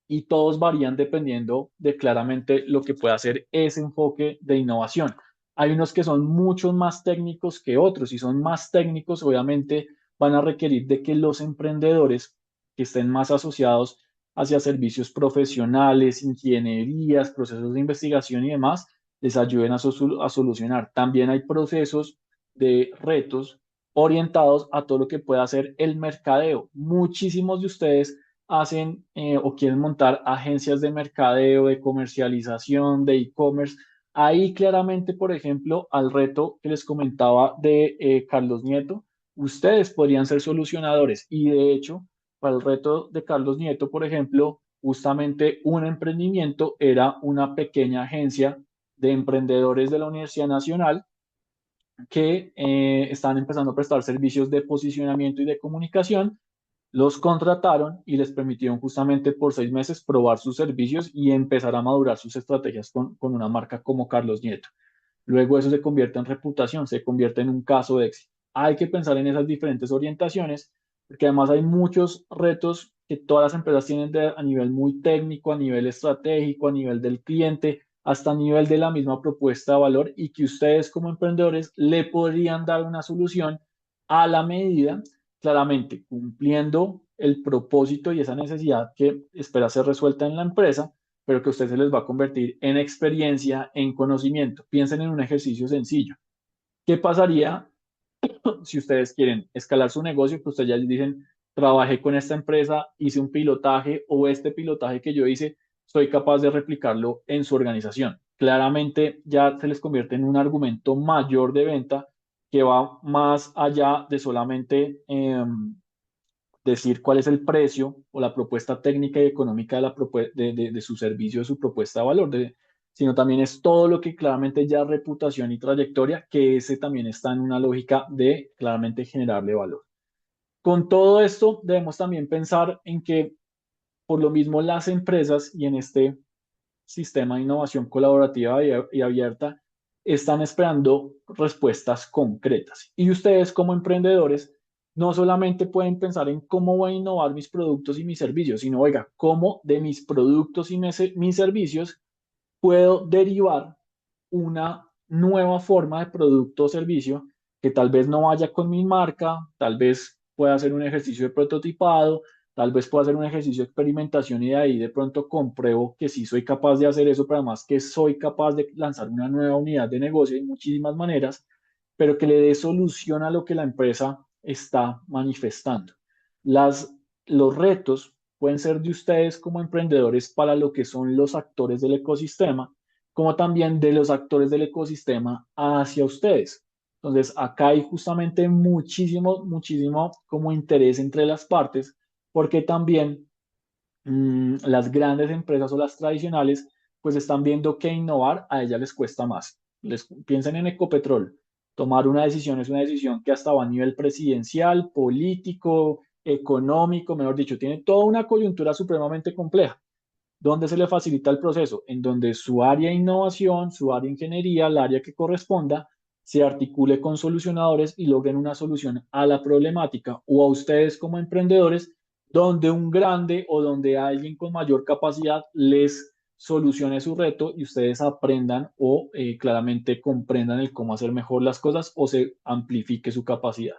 y todos varían dependiendo de claramente lo que pueda hacer ese enfoque de innovación. Hay unos que son mucho más técnicos que otros y son más técnicos, obviamente van a requerir de que los emprendedores que estén más asociados hacia servicios profesionales, ingenierías, procesos de investigación y demás, les ayuden a solucionar. También hay procesos de retos orientados a todo lo que pueda hacer el mercadeo. Muchísimos de ustedes hacen o quieren montar agencias de mercadeo, de comercialización, de e-commerce. Ahí claramente, por ejemplo, al reto que les comentaba de Carlos Nieto, ustedes podrían ser solucionadores y de hecho, para el reto de Carlos Nieto, por ejemplo, justamente un emprendimiento era una pequeña agencia de emprendedores de la Universidad Nacional que estaban empezando a prestar servicios de posicionamiento y de comunicación. Los contrataron y les permitieron justamente por 6 meses probar sus servicios y empezar a madurar sus estrategias con una marca como Carlos Nieto. Luego eso se convierte en reputación, se convierte en un caso de éxito. Hay que pensar en esas diferentes orientaciones, porque además hay muchos retos que todas las empresas tienen a nivel muy técnico, a nivel estratégico, a nivel del cliente, hasta a nivel de la misma propuesta de valor y que ustedes como emprendedores le podrían dar una solución a la medida, claramente cumpliendo el propósito y esa necesidad que espera ser resuelta en la empresa, pero que a ustedes se les va a convertir en experiencia, en conocimiento. Piensen en un ejercicio sencillo. ¿Qué pasaría si ustedes quieren escalar su negocio? Que ustedes ya les dicen, trabajé con esta empresa, hice un pilotaje o este pilotaje que yo hice, soy capaz de replicarlo en su organización. Claramente ya se les convierte en un argumento mayor de venta que va más allá de solamente decir cuál es el precio o la propuesta técnica y económica de su servicio, de su propuesta de valor, sino también es todo lo que claramente ya reputación y trayectoria, que ese también está en una lógica de claramente generarle valor. Con todo esto, debemos también pensar en que por lo mismo las empresas y en este sistema de innovación colaborativa y abierta están esperando respuestas concretas. Y ustedes como emprendedores no solamente pueden pensar en cómo voy a innovar mis productos y mis servicios, sino, oiga, cómo de mis productos y mis servicios puedo derivar una nueva forma de producto o servicio que tal vez no vaya con mi marca, tal vez pueda hacer un ejercicio de prototipado, tal vez pueda hacer un ejercicio de experimentación y de ahí de pronto compruebo que sí soy capaz de hacer eso, pero además que soy capaz de lanzar una nueva unidad de negocio de muchísimas maneras, pero que le dé solución a lo que la empresa está manifestando. Los retos pueden ser de ustedes como emprendedores para lo que son los actores del ecosistema, como también de los actores del ecosistema hacia ustedes. Entonces, acá hay justamente muchísimo como interés entre las partes, porque también las grandes empresas o las tradicionales, pues están viendo que innovar a ellas les cuesta más. Piensen en Ecopetrol. Tomar una decisión es una decisión que hasta va a nivel presidencial, político, económico, mejor dicho, tiene toda una coyuntura supremamente compleja. ¿Dónde se le facilita el proceso? En donde su área de innovación, su área de ingeniería, el área que corresponda, se articule con solucionadores y logren una solución a la problemática o a ustedes como emprendedores, donde un grande o donde alguien con mayor capacidad les solucione su reto y ustedes aprendan o claramente comprendan el cómo hacer mejor las cosas o se amplifique su capacidad.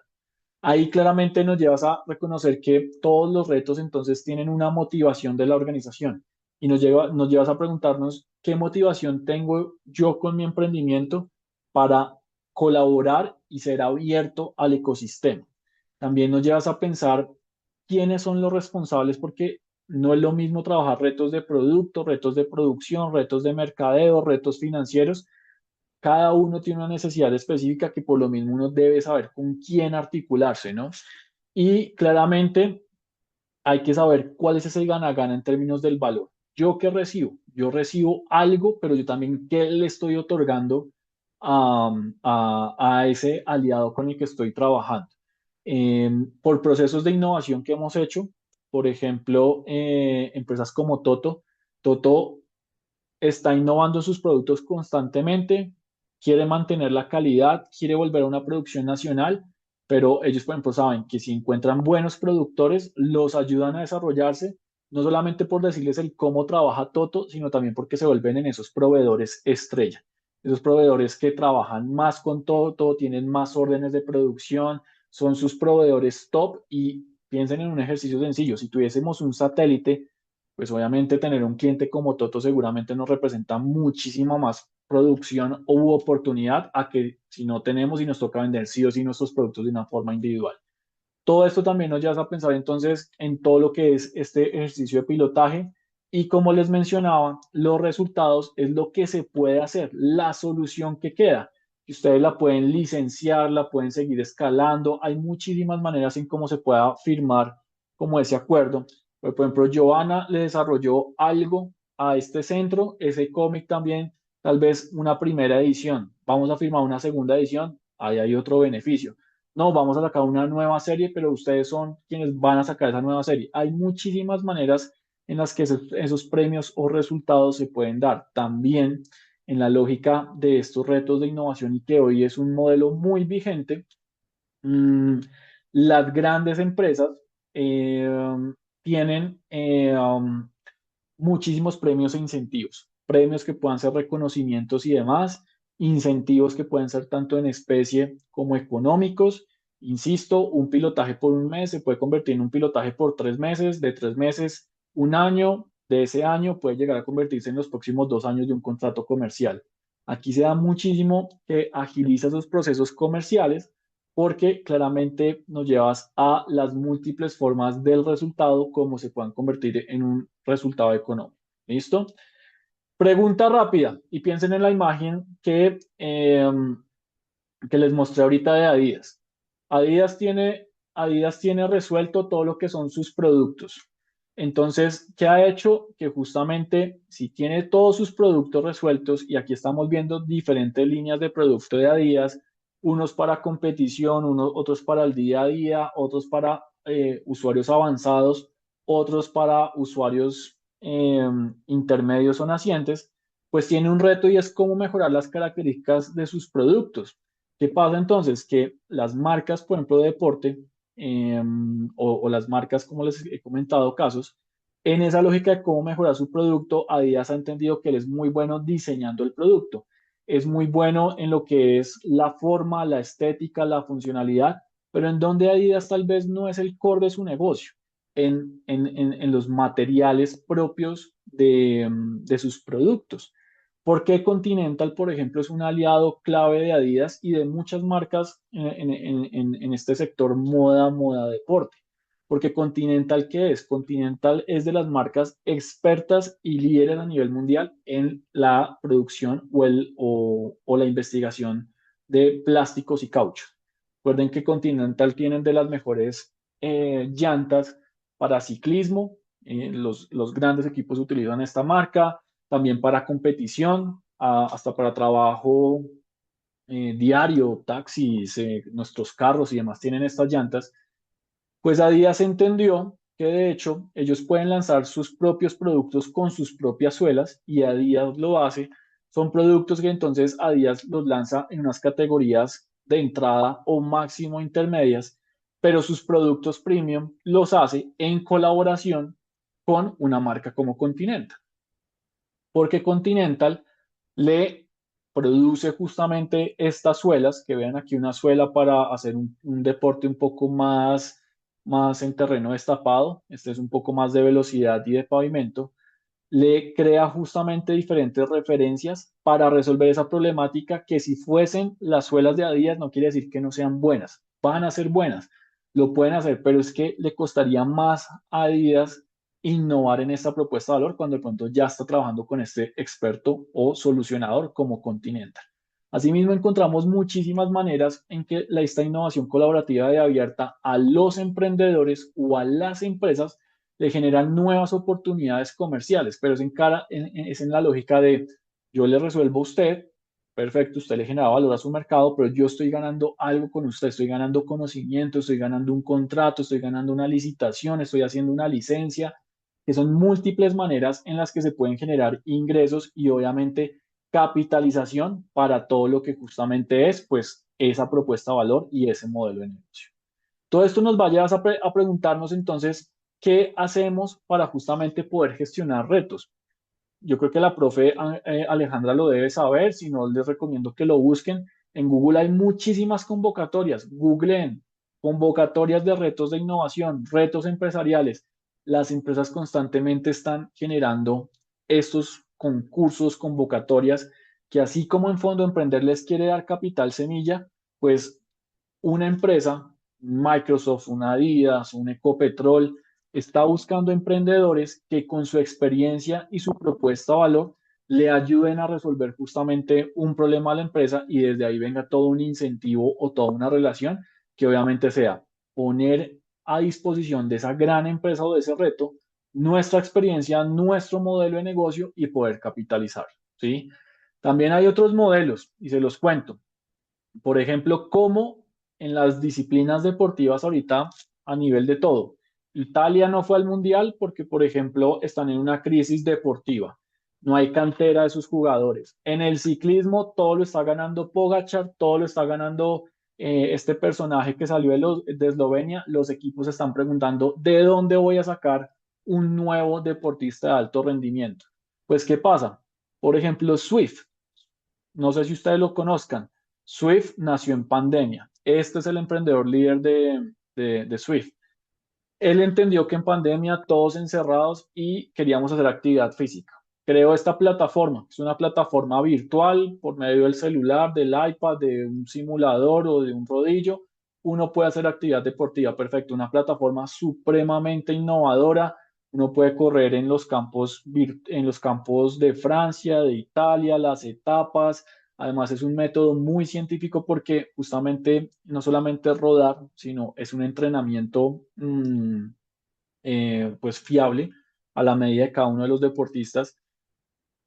Ahí claramente nos llevas a reconocer que todos los retos entonces tienen una motivación de la organización y nos llevas a preguntarnos qué motivación tengo yo con mi emprendimiento para colaborar y ser abierto al ecosistema. También nos llevas a pensar quiénes son los responsables porque no es lo mismo trabajar retos de producto, retos de producción, retos de mercadeo, retos financieros. Cada uno tiene una necesidad específica que por lo mismo uno debe saber con quién articularse, ¿no? Y claramente hay que saber cuál es ese gana-gana en términos del valor. ¿Yo qué recibo? Yo recibo algo, pero yo también qué le estoy otorgando a ese aliado con el que estoy trabajando. Por procesos de innovación que hemos hecho, por ejemplo, empresas como Toto está innovando sus productos constantemente, quiere mantener la calidad, quiere volver a una producción nacional, pero ellos, por ejemplo, saben que si encuentran buenos productores, los ayudan a desarrollarse, no solamente por decirles el cómo trabaja Toto, sino también porque se vuelven en esos proveedores estrella, esos proveedores que trabajan más con Toto, tienen más órdenes de producción, son sus proveedores top y piensen en un ejercicio sencillo, si tuviésemos un satélite pues obviamente tener un cliente como Toto seguramente nos representa muchísima más producción u oportunidad a que si no tenemos y nos toca vender sí o sí nuestros productos de una forma individual. Todo esto también nos lleva a pensar entonces en todo lo que es este ejercicio de pilotaje y como les mencionaba, los resultados es lo que se puede hacer, la solución que queda. Y ustedes la pueden licenciar, la pueden seguir escalando. Hay muchísimas maneras en cómo se pueda firmar como ese acuerdo. Por ejemplo, Giovanna le desarrolló algo a este centro, ese cómic también, tal vez una primera edición. Vamos a firmar una segunda edición, ahí hay otro beneficio. No, vamos a sacar una nueva serie, pero ustedes son quienes van a sacar esa nueva serie. Hay muchísimas maneras en las que esos premios o resultados se pueden dar. También en la lógica de estos retos de innovación y que hoy es un modelo muy vigente, mmm, las grandes empresas eh, tienen muchísimos premios e incentivos, premios que puedan ser reconocimientos y demás, incentivos que pueden ser tanto en especie como económicos. Insisto, un pilotaje por un mes se puede convertir en un pilotaje por 3 meses, de 3 meses, un año, de ese año puede llegar a convertirse en los próximos 2 años de un contrato comercial. Aquí se da muchísimo que agiliza esos procesos comerciales porque claramente nos llevas a las múltiples formas del resultado, como se puedan convertir en un resultado económico. ¿Listo? Pregunta rápida y piensen en la imagen que les mostré ahorita de Adidas. Adidas tiene resuelto todo lo que son sus productos. Entonces, ¿qué ha hecho? Que justamente si tiene todos sus productos resueltos, y aquí estamos viendo diferentes líneas de producto de Adidas, unos para competición, otros para el día a día, otros para usuarios avanzados, otros para usuarios intermedios o nacientes, pues tiene un reto y es cómo mejorar las características de sus productos. ¿Qué pasa entonces? Que las marcas, por ejemplo, de deporte, o las marcas, como les he comentado, casos, en esa lógica de cómo mejorar su producto, Adidas ha entendido que él es muy bueno diseñando el producto, es muy bueno en lo que es la forma, la estética, la funcionalidad, pero en donde Adidas tal vez no es el core de su negocio, en los materiales propios de sus productos. ¿Por qué Continental, por ejemplo, es un aliado clave de Adidas y de muchas marcas en este sector moda, deporte? Porque Continental, ¿qué es? Continental es de las marcas expertas y líderes a nivel mundial en la producción o la investigación de plásticos y cauchos. Recuerden que Continental tienen de las mejores llantas para ciclismo. Los grandes equipos utilizan esta marca también para competición, hasta para trabajo diario, taxis, nuestros carros y demás tienen estas llantas, pues Adidas entendió que de hecho ellos pueden lanzar sus propios productos con sus propias suelas y Adidas lo hace. Son productos que entonces Adidas los lanza en unas categorías de entrada o máximo intermedias, pero sus productos premium los hace en colaboración con una marca como Continental, porque Continental le produce justamente estas suelas, que vean aquí una suela para hacer un deporte un poco más en terreno destapado, este es un poco más de velocidad y de pavimento, le crea justamente diferentes referencias para resolver esa problemática que si fuesen las suelas de Adidas no quiere decir que no sean buenas, van a ser buenas, lo pueden hacer, pero es que le costaría más a Adidas innovar en esta propuesta de valor cuando de pronto ya está trabajando con este experto o solucionador como Continental. Asimismo, encontramos muchísimas maneras en que esta innovación colaborativa de abierta a los emprendedores o a las empresas le generan nuevas oportunidades comerciales, pero es en la lógica de yo le resuelvo a usted, perfecto, usted le genera valor a su mercado, pero yo estoy ganando algo con usted, estoy ganando conocimiento, estoy ganando un contrato, estoy ganando una licitación, estoy haciendo una licencia, que son múltiples maneras en las que se pueden generar ingresos y obviamente capitalización para todo lo que justamente es, pues, esa propuesta de valor y ese modelo de negocio. Todo esto nos va a llevar a preguntarnos entonces, ¿qué hacemos para justamente poder gestionar retos? Yo creo que la profe Alejandra lo debe saber, si no les recomiendo que lo busquen. En Google hay muchísimas convocatorias. Googleen convocatorias de retos de innovación, retos empresariales. Las empresas constantemente están generando estos concursos, convocatorias, que así como en Fondo Emprender les quiere dar capital semilla, pues una empresa, Microsoft, una Adidas, un Ecopetrol, está buscando emprendedores que con su experiencia y su propuesta de valor le ayuden a resolver justamente un problema a la empresa y desde ahí venga todo un incentivo o toda una relación que obviamente sea poner a disposición de esa gran empresa o de ese reto nuestra experiencia, nuestro modelo de negocio y poder capitalizar, ¿sí? También hay otros modelos y se los cuento. Por ejemplo, como en las disciplinas deportivas ahorita a nivel de todo. Italia no fue al mundial porque, por ejemplo, están en una crisis deportiva. No hay cantera de sus jugadores. En el ciclismo todo lo está ganando Pogacar, todo lo está ganando este personaje que salió de Eslovenia. Los equipos están preguntando, ¿de dónde voy a sacar un nuevo deportista de alto rendimiento? Pues, ¿qué pasa? Por ejemplo, Swift. No sé si ustedes lo conozcan. Swift nació en pandemia. Este es el emprendedor líder de Swift. Él entendió que en pandemia todos encerrados y queríamos hacer actividad física. Creó esta plataforma. Es una plataforma virtual por medio del celular, del iPad, de un simulador o de un rodillo. Uno puede hacer actividad deportiva. Perfecto. Una plataforma supremamente innovadora. Uno puede correr en los campos de Francia, de Italia, las etapas. Además, es un método muy científico porque justamente no solamente es rodar, sino es un entrenamiento pues fiable a la medida de cada uno de los deportistas.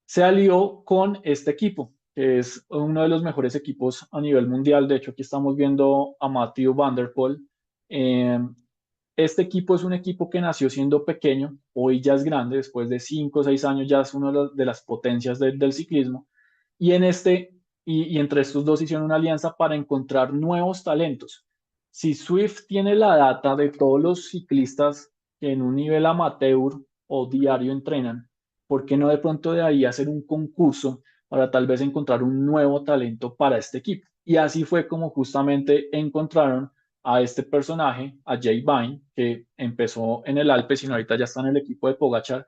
Se alió con este equipo, que es uno de los mejores equipos a nivel mundial. De hecho, aquí estamos viendo a Matthew Van Der Poel. Eh, este equipo es un equipo que nació siendo pequeño, hoy ya es grande, después de 5 o 6 años ya es una de las potencias del ciclismo. Y, y entre estos dos hicieron una alianza para encontrar nuevos talentos. Si Swift tiene la data de todos los ciclistas que en un nivel amateur o diario entrenan, ¿por qué no de pronto de ahí hacer un concurso para tal vez encontrar un nuevo talento para este equipo? Y así fue como justamente encontraron a este personaje, a Jay Vine, que empezó en el Alpes y ahorita ya está en el equipo de Pogachar.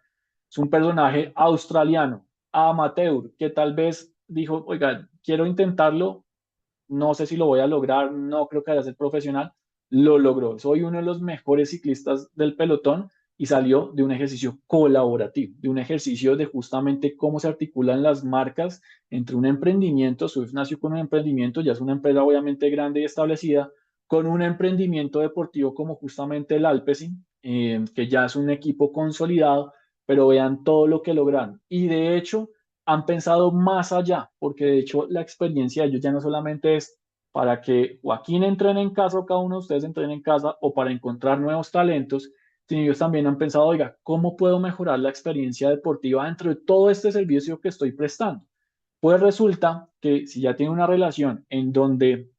Es un personaje australiano, amateur, que tal vez dijo, oiga, quiero intentarlo, no sé si lo voy a lograr, no creo que vaya a ser profesional, lo logró. Soy uno de los mejores ciclistas del pelotón y salió de un ejercicio colaborativo, de un ejercicio de justamente cómo se articulan las marcas entre un emprendimiento. Swift nació con un emprendimiento, ya es una empresa obviamente grande y establecida, con un emprendimiento deportivo como justamente el Alpecin, que ya es un equipo consolidado, pero vean todo lo que logran. Y de hecho, han pensado más allá, porque de hecho la experiencia de ellos ya no solamente es para que Joaquín entrene en casa o cada uno de ustedes entrene en casa o para encontrar nuevos talentos, sino ellos también han pensado, oiga, ¿cómo puedo mejorar la experiencia deportiva dentro de todo este servicio que estoy prestando? Pues resulta que si ya tiene una relación en donde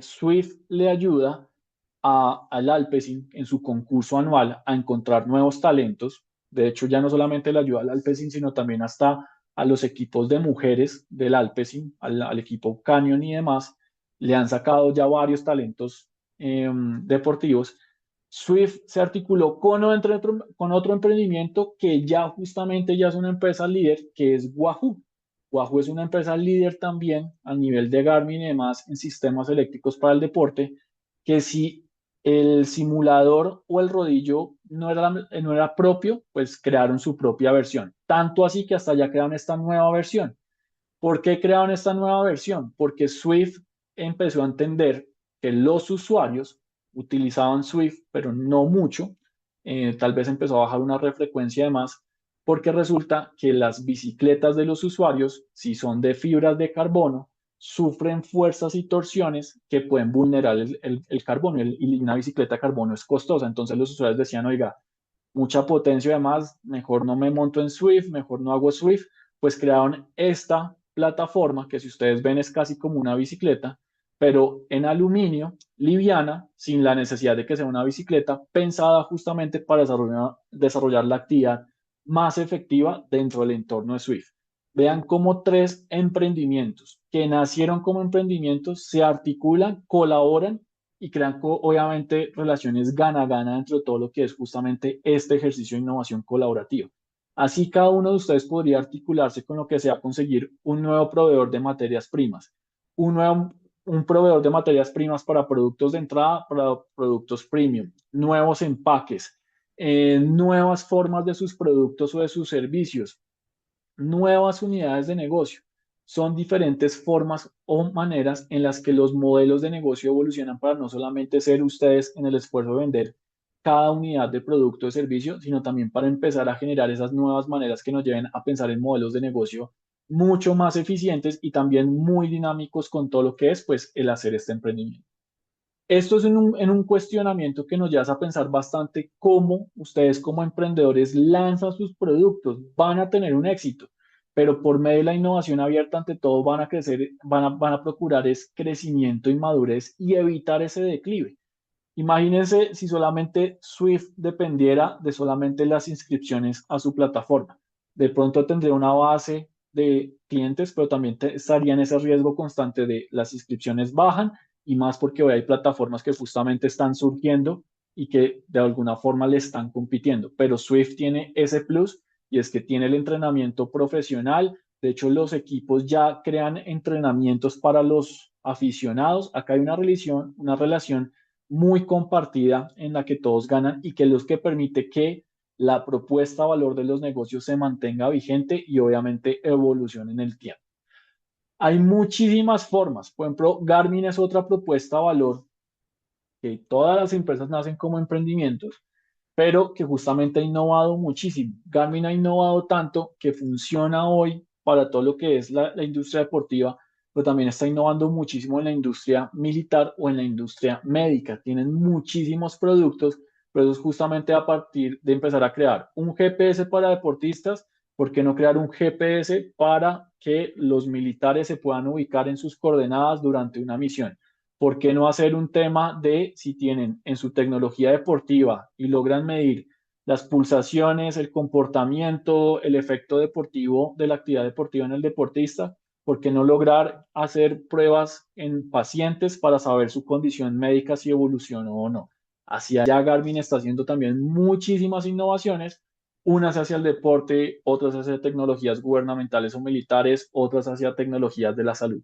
Swift le ayuda al Alpecin en su concurso anual a encontrar nuevos talentos. De hecho, ya no solamente le ayuda al Alpecin, sino también hasta a los equipos de mujeres del Alpecin, al equipo Canyon y demás, le han sacado ya varios talentos deportivos. Swift se articuló con otro emprendimiento que ya justamente ya es una empresa líder, que es Wahoo. Wahoo es una empresa líder también a nivel de Garmin y demás en sistemas eléctricos para el deporte, que si el simulador o el rodillo no era propio, pues crearon su propia versión. Tanto así que hasta ya crearon esta nueva versión. ¿Por qué crearon esta nueva versión? Porque Swift empezó a entender que los usuarios utilizaban Swift, pero no mucho. Tal vez empezó a bajar una refrecuencia de más, porque resulta que las bicicletas de los usuarios, si son de fibras de carbono, sufren fuerzas y torsiones que pueden vulnerar el carbono y una bicicleta de carbono es costosa. Entonces los usuarios decían, oiga, mucha potencia y demás, mejor no me monto en Swift, mejor no hago Swift, pues crearon esta plataforma que si ustedes ven es casi como una bicicleta, pero en aluminio, liviana, sin la necesidad de que sea una bicicleta, pensada justamente para desarrollar la actividad más efectiva dentro del entorno de Swift. Vean cómo tres emprendimientos que nacieron como emprendimientos se articulan, colaboran y crean obviamente relaciones gana-gana dentro de todo lo que es justamente este ejercicio de innovación colaborativa. Así cada uno de ustedes podría articularse con lo que sea conseguir un nuevo proveedor de materias primas, un proveedor de materias primas para productos de entrada, para productos premium, nuevos empaques, nuevas formas de sus productos o de sus servicios, nuevas unidades de negocio. Son diferentes formas o maneras en las que los modelos de negocio evolucionan para no solamente ser ustedes en el esfuerzo de vender cada unidad de producto o servicio, sino también para empezar a generar esas nuevas maneras que nos lleven a pensar en modelos de negocio mucho más eficientes y también muy dinámicos con todo lo que es pues el hacer este emprendimiento. Esto es en un cuestionamiento que nos lleva a pensar bastante cómo ustedes como emprendedores lanzan sus productos, van a tener un éxito, pero por medio de la innovación abierta ante todo van a crecer, van a procurar es crecimiento y madurez y evitar ese declive. Imagínense si solamente Swift dependiera de solamente las inscripciones a su plataforma. De pronto tendría una base de clientes, pero también estaría en ese riesgo constante de las inscripciones bajan y más porque hoy hay plataformas que justamente están surgiendo y que de alguna forma le están compitiendo. Pero Swift tiene ese plus y es que tiene el entrenamiento profesional. De hecho, los equipos ya crean entrenamientos para los aficionados. Acá hay una relación muy compartida en la que todos ganan y que es lo que permite que la propuesta de valor de los negocios se mantenga vigente y obviamente evolucione en el tiempo. Hay muchísimas formas. Por ejemplo, Garmin es otra propuesta de valor que todas las empresas nacen como emprendimientos, pero que justamente ha innovado muchísimo. Garmin ha innovado tanto que funciona hoy para todo lo que es la industria deportiva, pero también está innovando muchísimo en la industria militar o en la industria médica. Tienen muchísimos productos, pero eso es justamente a partir de empezar a crear un GPS para deportistas. ¿Por qué no crear un GPS para que los militares se puedan ubicar en sus coordenadas durante una misión? ¿Por qué no hacer un tema de si tienen en su tecnología deportiva y logran medir las pulsaciones, el comportamiento, el efecto deportivo de la actividad deportiva en el deportista? ¿Por qué no lograr hacer pruebas en pacientes para saber su condición médica, si evolucionó o no? Hacia allá Garmin está haciendo también muchísimas innovaciones, unas hacia el deporte, otras hacia tecnologías gubernamentales o militares, otras hacia tecnologías de la salud,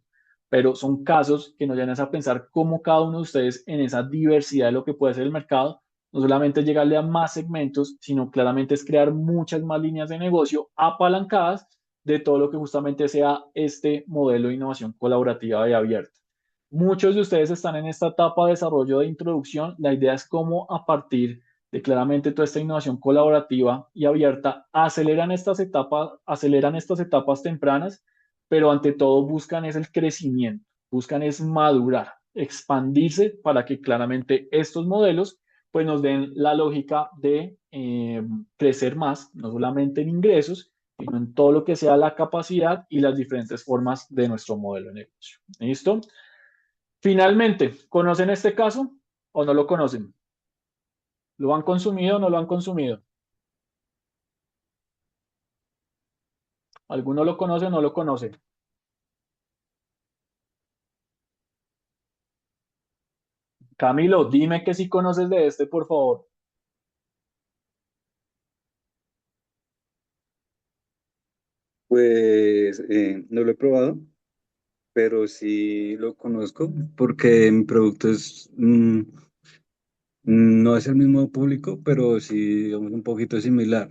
pero son casos que nos llevan a pensar cómo cada uno de ustedes en esa diversidad de lo que puede ser el mercado, no solamente llegarle a más segmentos, sino claramente es crear muchas más líneas de negocio apalancadas de todo lo que justamente sea este modelo de innovación colaborativa y abierta. Muchos de ustedes están en esta etapa de desarrollo de introducción. La idea es cómo a partir de claramente toda esta innovación colaborativa y abierta aceleran estas etapas tempranas, pero ante todo buscan es el crecimiento, buscan es madurar, expandirse para que claramente estos modelos pues nos den la lógica de crecer más, no solamente en ingresos, sino en todo lo que sea la capacidad y las diferentes formas de nuestro modelo de negocio. ¿Listo? Finalmente, ¿conocen este caso o no lo conocen? ¿Lo han consumido o no lo han consumido? ¿Alguno lo conoce o no lo conoce? Camilo, dime que sí conoces de este, por favor. Pues no lo he probado, pero sí lo conozco porque mi producto no es el mismo público, pero sí, digamos, un poquito similar.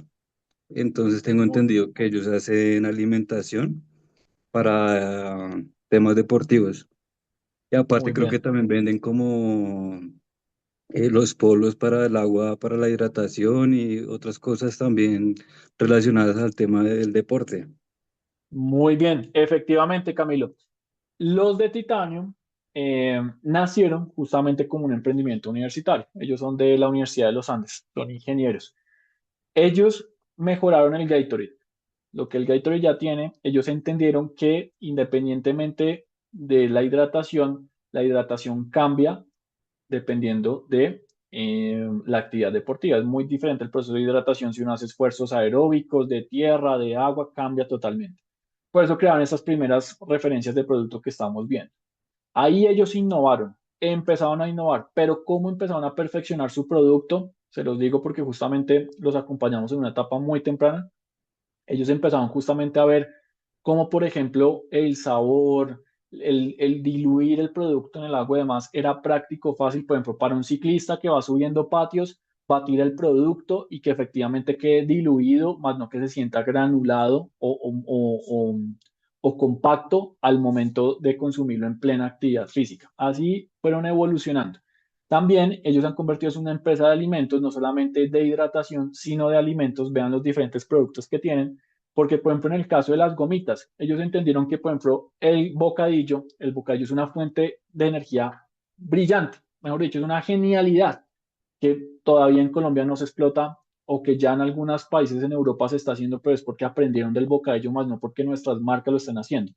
Entonces tengo Muy, entendido que ellos hacen alimentación para temas deportivos. Y aparte muy creo que bien. también venden como los polos para el agua, para la hidratación y otras cosas también relacionadas al tema del deporte. Muy bien, efectivamente, Camilo. Los de Titanium nacieron justamente como un emprendimiento universitario. Ellos son de la Universidad de los Andes, son ingenieros. Ellos mejoraron el Gatorade. Lo que el Gatorade ya tiene, ellos entendieron que independientemente de la hidratación cambia dependiendo de la actividad deportiva. Es muy diferente el proceso de hidratación si uno hace esfuerzos aeróbicos, de tierra, de agua, cambia totalmente. Por eso crearon esas primeras referencias de producto que estamos viendo. Ahí ellos innovaron, empezaron a innovar, pero ¿cómo empezaron a perfeccionar su producto? Se los digo porque justamente los acompañamos en una etapa muy temprana. Ellos empezaron justamente a ver cómo, por ejemplo, el sabor, el diluir el producto en el agua y demás era práctico, fácil, por ejemplo, para un ciclista que va subiendo patios, batir el producto y que efectivamente quede diluido, más no que se sienta granulado o compacto al momento de consumirlo en plena actividad física. Así fueron evolucionando. También ellos han convertido en una empresa de alimentos, no solamente de hidratación, sino de alimentos. Vean los diferentes productos que tienen, porque por ejemplo en el caso de las gomitas, ellos entendieron que por ejemplo el bocadillo es una fuente de energía brillante, mejor dicho, es una genialidad que todavía en Colombia no se explota o que ya en algunos países en Europa se está haciendo, pero es porque aprendieron del bocadillo más no porque nuestras marcas lo están haciendo.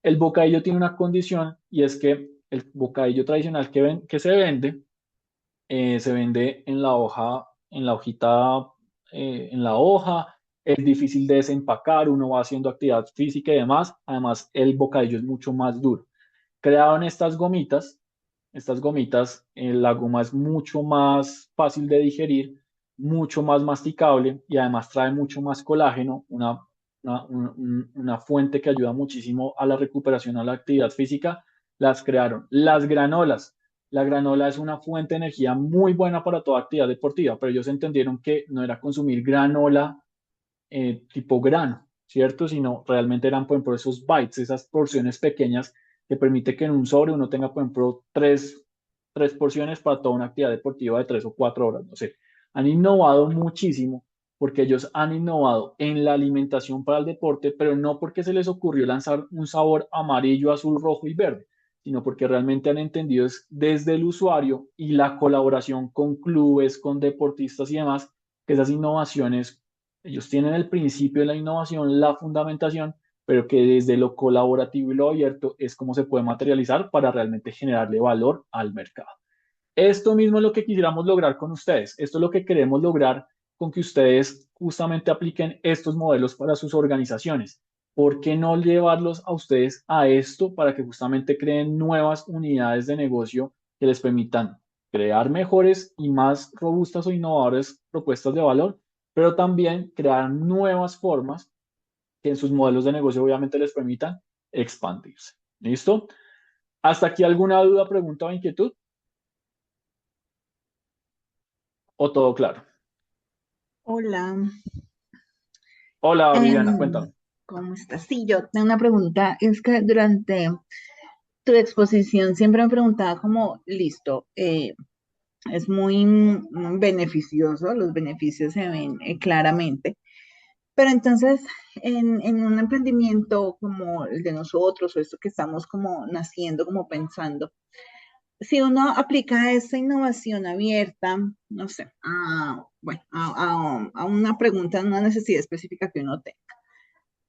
El bocadillo tiene una condición y es que el bocadillo tradicional que se vende en la hoja, en la hojita, en la hoja, es difícil de desempacar, uno va haciendo actividad física y demás, además el bocadillo es mucho más duro. Crearon estas gomitas, la goma es mucho más fácil de digerir, mucho más masticable y además trae mucho más colágeno, una fuente que ayuda muchísimo a la recuperación, a la actividad física. Las crearon. Las granolas. La granola es una fuente de energía muy buena para toda actividad deportiva, pero ellos entendieron que no era consumir granola tipo grano, ¿cierto? Sino realmente eran, por ejemplo, esos bites, esas porciones pequeñas que permite que en un sobre uno tenga, por ejemplo, tres porciones para toda una actividad deportiva de 3 o 4 horas, no sé. Han innovado muchísimo porque ellos han innovado en la alimentación para el deporte, pero no porque se les ocurrió lanzar un sabor amarillo, azul, rojo y verde, sino porque realmente han entendido es desde el usuario y la colaboración con clubes, con deportistas y demás, que esas innovaciones ellos tienen el principio de la innovación, la fundamentación, pero que desde lo colaborativo y lo abierto es como se puede materializar para realmente generarle valor al mercado. Esto mismo es lo que quisiéramos lograr con ustedes. Esto es lo que queremos lograr con que ustedes justamente apliquen estos modelos para sus organizaciones. ¿Por qué no llevarlos a ustedes a esto para que justamente creen nuevas unidades de negocio que les permitan crear mejores y más robustas o innovadoras propuestas de valor, pero también crear nuevas formas que en sus modelos de negocio obviamente les permitan expandirse? ¿Listo? ¿Hasta aquí alguna duda, pregunta o inquietud? ¿O todo claro? Hola, Hola, Viviana, em, cuéntame. ¿cómo estás? Sí, yo tengo una pregunta. Es que durante tu exposición siempre me preguntaba como, listo, es muy beneficioso, los beneficios se ven claramente, pero entonces en un emprendimiento como el de nosotros o esto que estamos como naciendo, como pensando, si uno aplica esa innovación abierta, no sé, bueno, a una pregunta, a una necesidad específica que uno tenga,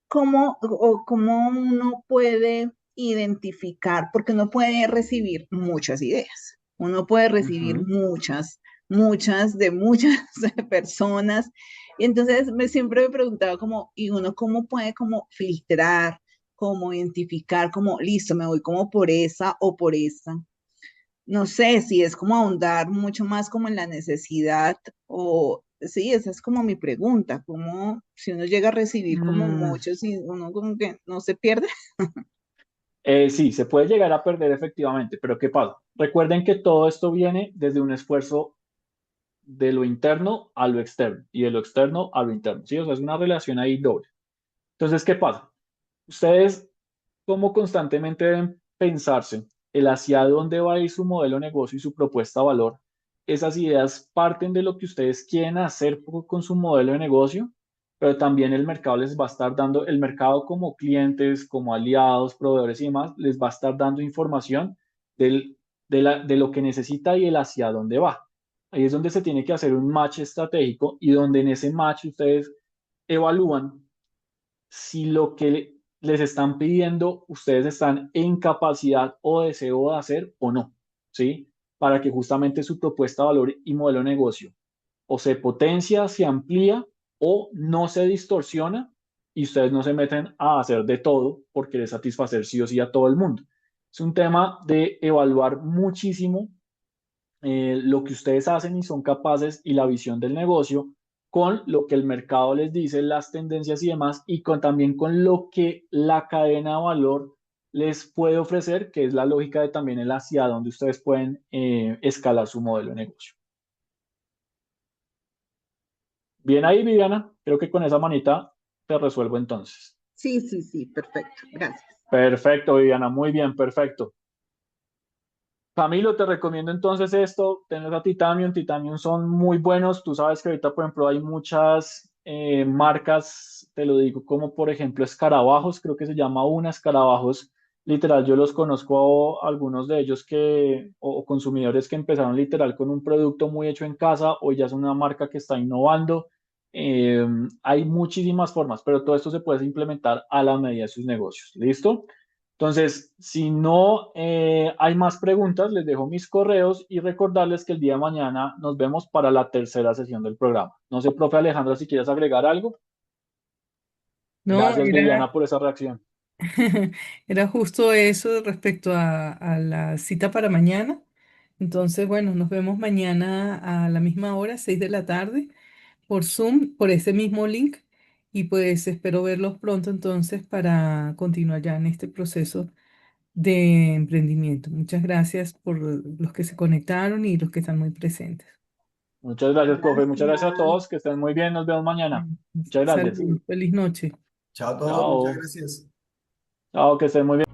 ¿cómo uno puede identificar? Porque uno puede recibir muchas ideas, uno puede recibir Ujú. muchas de muchas personas. Y entonces siempre me preguntaba como, ¿y uno cómo puede como filtrar, cómo identificar, como, listo, me voy como por esa o por esa? No sé si es como ahondar mucho más como en la necesidad o sí, esa es como mi pregunta, como si uno llega a recibir como Mm, muchos y uno como que no se pierde. sí, se puede llegar a perder efectivamente, pero ¿qué pasa? Recuerden que todo esto viene desde un esfuerzo de lo interno a lo externo y de lo externo a lo interno, ¿sí? O sea, es una relación ahí doble. Entonces, ¿qué pasa? Ustedes, como constantemente deben pensarse el hacia dónde va a ir su modelo de negocio y su propuesta de valor, esas ideas parten de lo que ustedes quieren hacer con su modelo de negocio, pero también el mercado les va a estar dando, el mercado como clientes, como aliados, proveedores y demás, les va a estar dando información del, de lo que necesita y el hacia dónde va. Ahí es donde se tiene que hacer un match estratégico y donde en ese match ustedes evalúan si lo que les están pidiendo ustedes están en capacidad o deseo de hacer o no, ¿sí? Para que justamente su propuesta de valor y modelo de negocio o se potencia, se amplía o no se distorsiona y ustedes no se meten a hacer de todo por querer satisfacer sí o sí a todo el mundo. Es un tema de evaluar muchísimo lo que ustedes hacen y son capaces y la visión del negocio con lo que el mercado les dice, las tendencias y demás, y también con lo que la cadena de valor les puede ofrecer, que es la lógica de también el hacia donde ustedes pueden escalar su modelo de negocio. Bien ahí, Viviana, creo que con esa manita te resuelvo entonces. Sí, sí, sí, perfecto, gracias. Perfecto, Viviana, muy bien, perfecto. Camilo, te recomiendo entonces esto, tener a Titanium. Titanium son muy buenos. Tú sabes que ahorita, por ejemplo, hay muchas marcas, te lo digo, como por ejemplo Escarabajos, creo que se llama una Escarabajos. Literal, yo los conozco algunos de ellos o consumidores que empezaron literal con un producto muy hecho en casa, hoy ya es una marca que está innovando. Eh, Hay muchísimas formas, pero todo esto se puede implementar a la medida de sus negocios. ¿Listo? Entonces, si no hay más preguntas, les dejo mis correos y recordarles que el día de mañana nos vemos para la tercera sesión del programa. No sé, profe Alejandro, si quieres agregar algo. No, Gracias, Viviana, por esa reacción. era justo eso respecto a la cita para mañana. Entonces, bueno, nos vemos mañana a la misma hora, 6 de la tarde, por Zoom, por ese mismo link. Y pues espero verlos pronto entonces para continuar ya en este proceso de emprendimiento. Muchas gracias por los que se conectaron y los que están muy presentes. Muchas gracias, profe. Muchas gracias a Gracias. todos. Que estén muy bien. Nos vemos mañana. Muchas gracias. Saludos, feliz noche. Chao a todos, muchas Chao. gracias. Chao, que estén muy bien.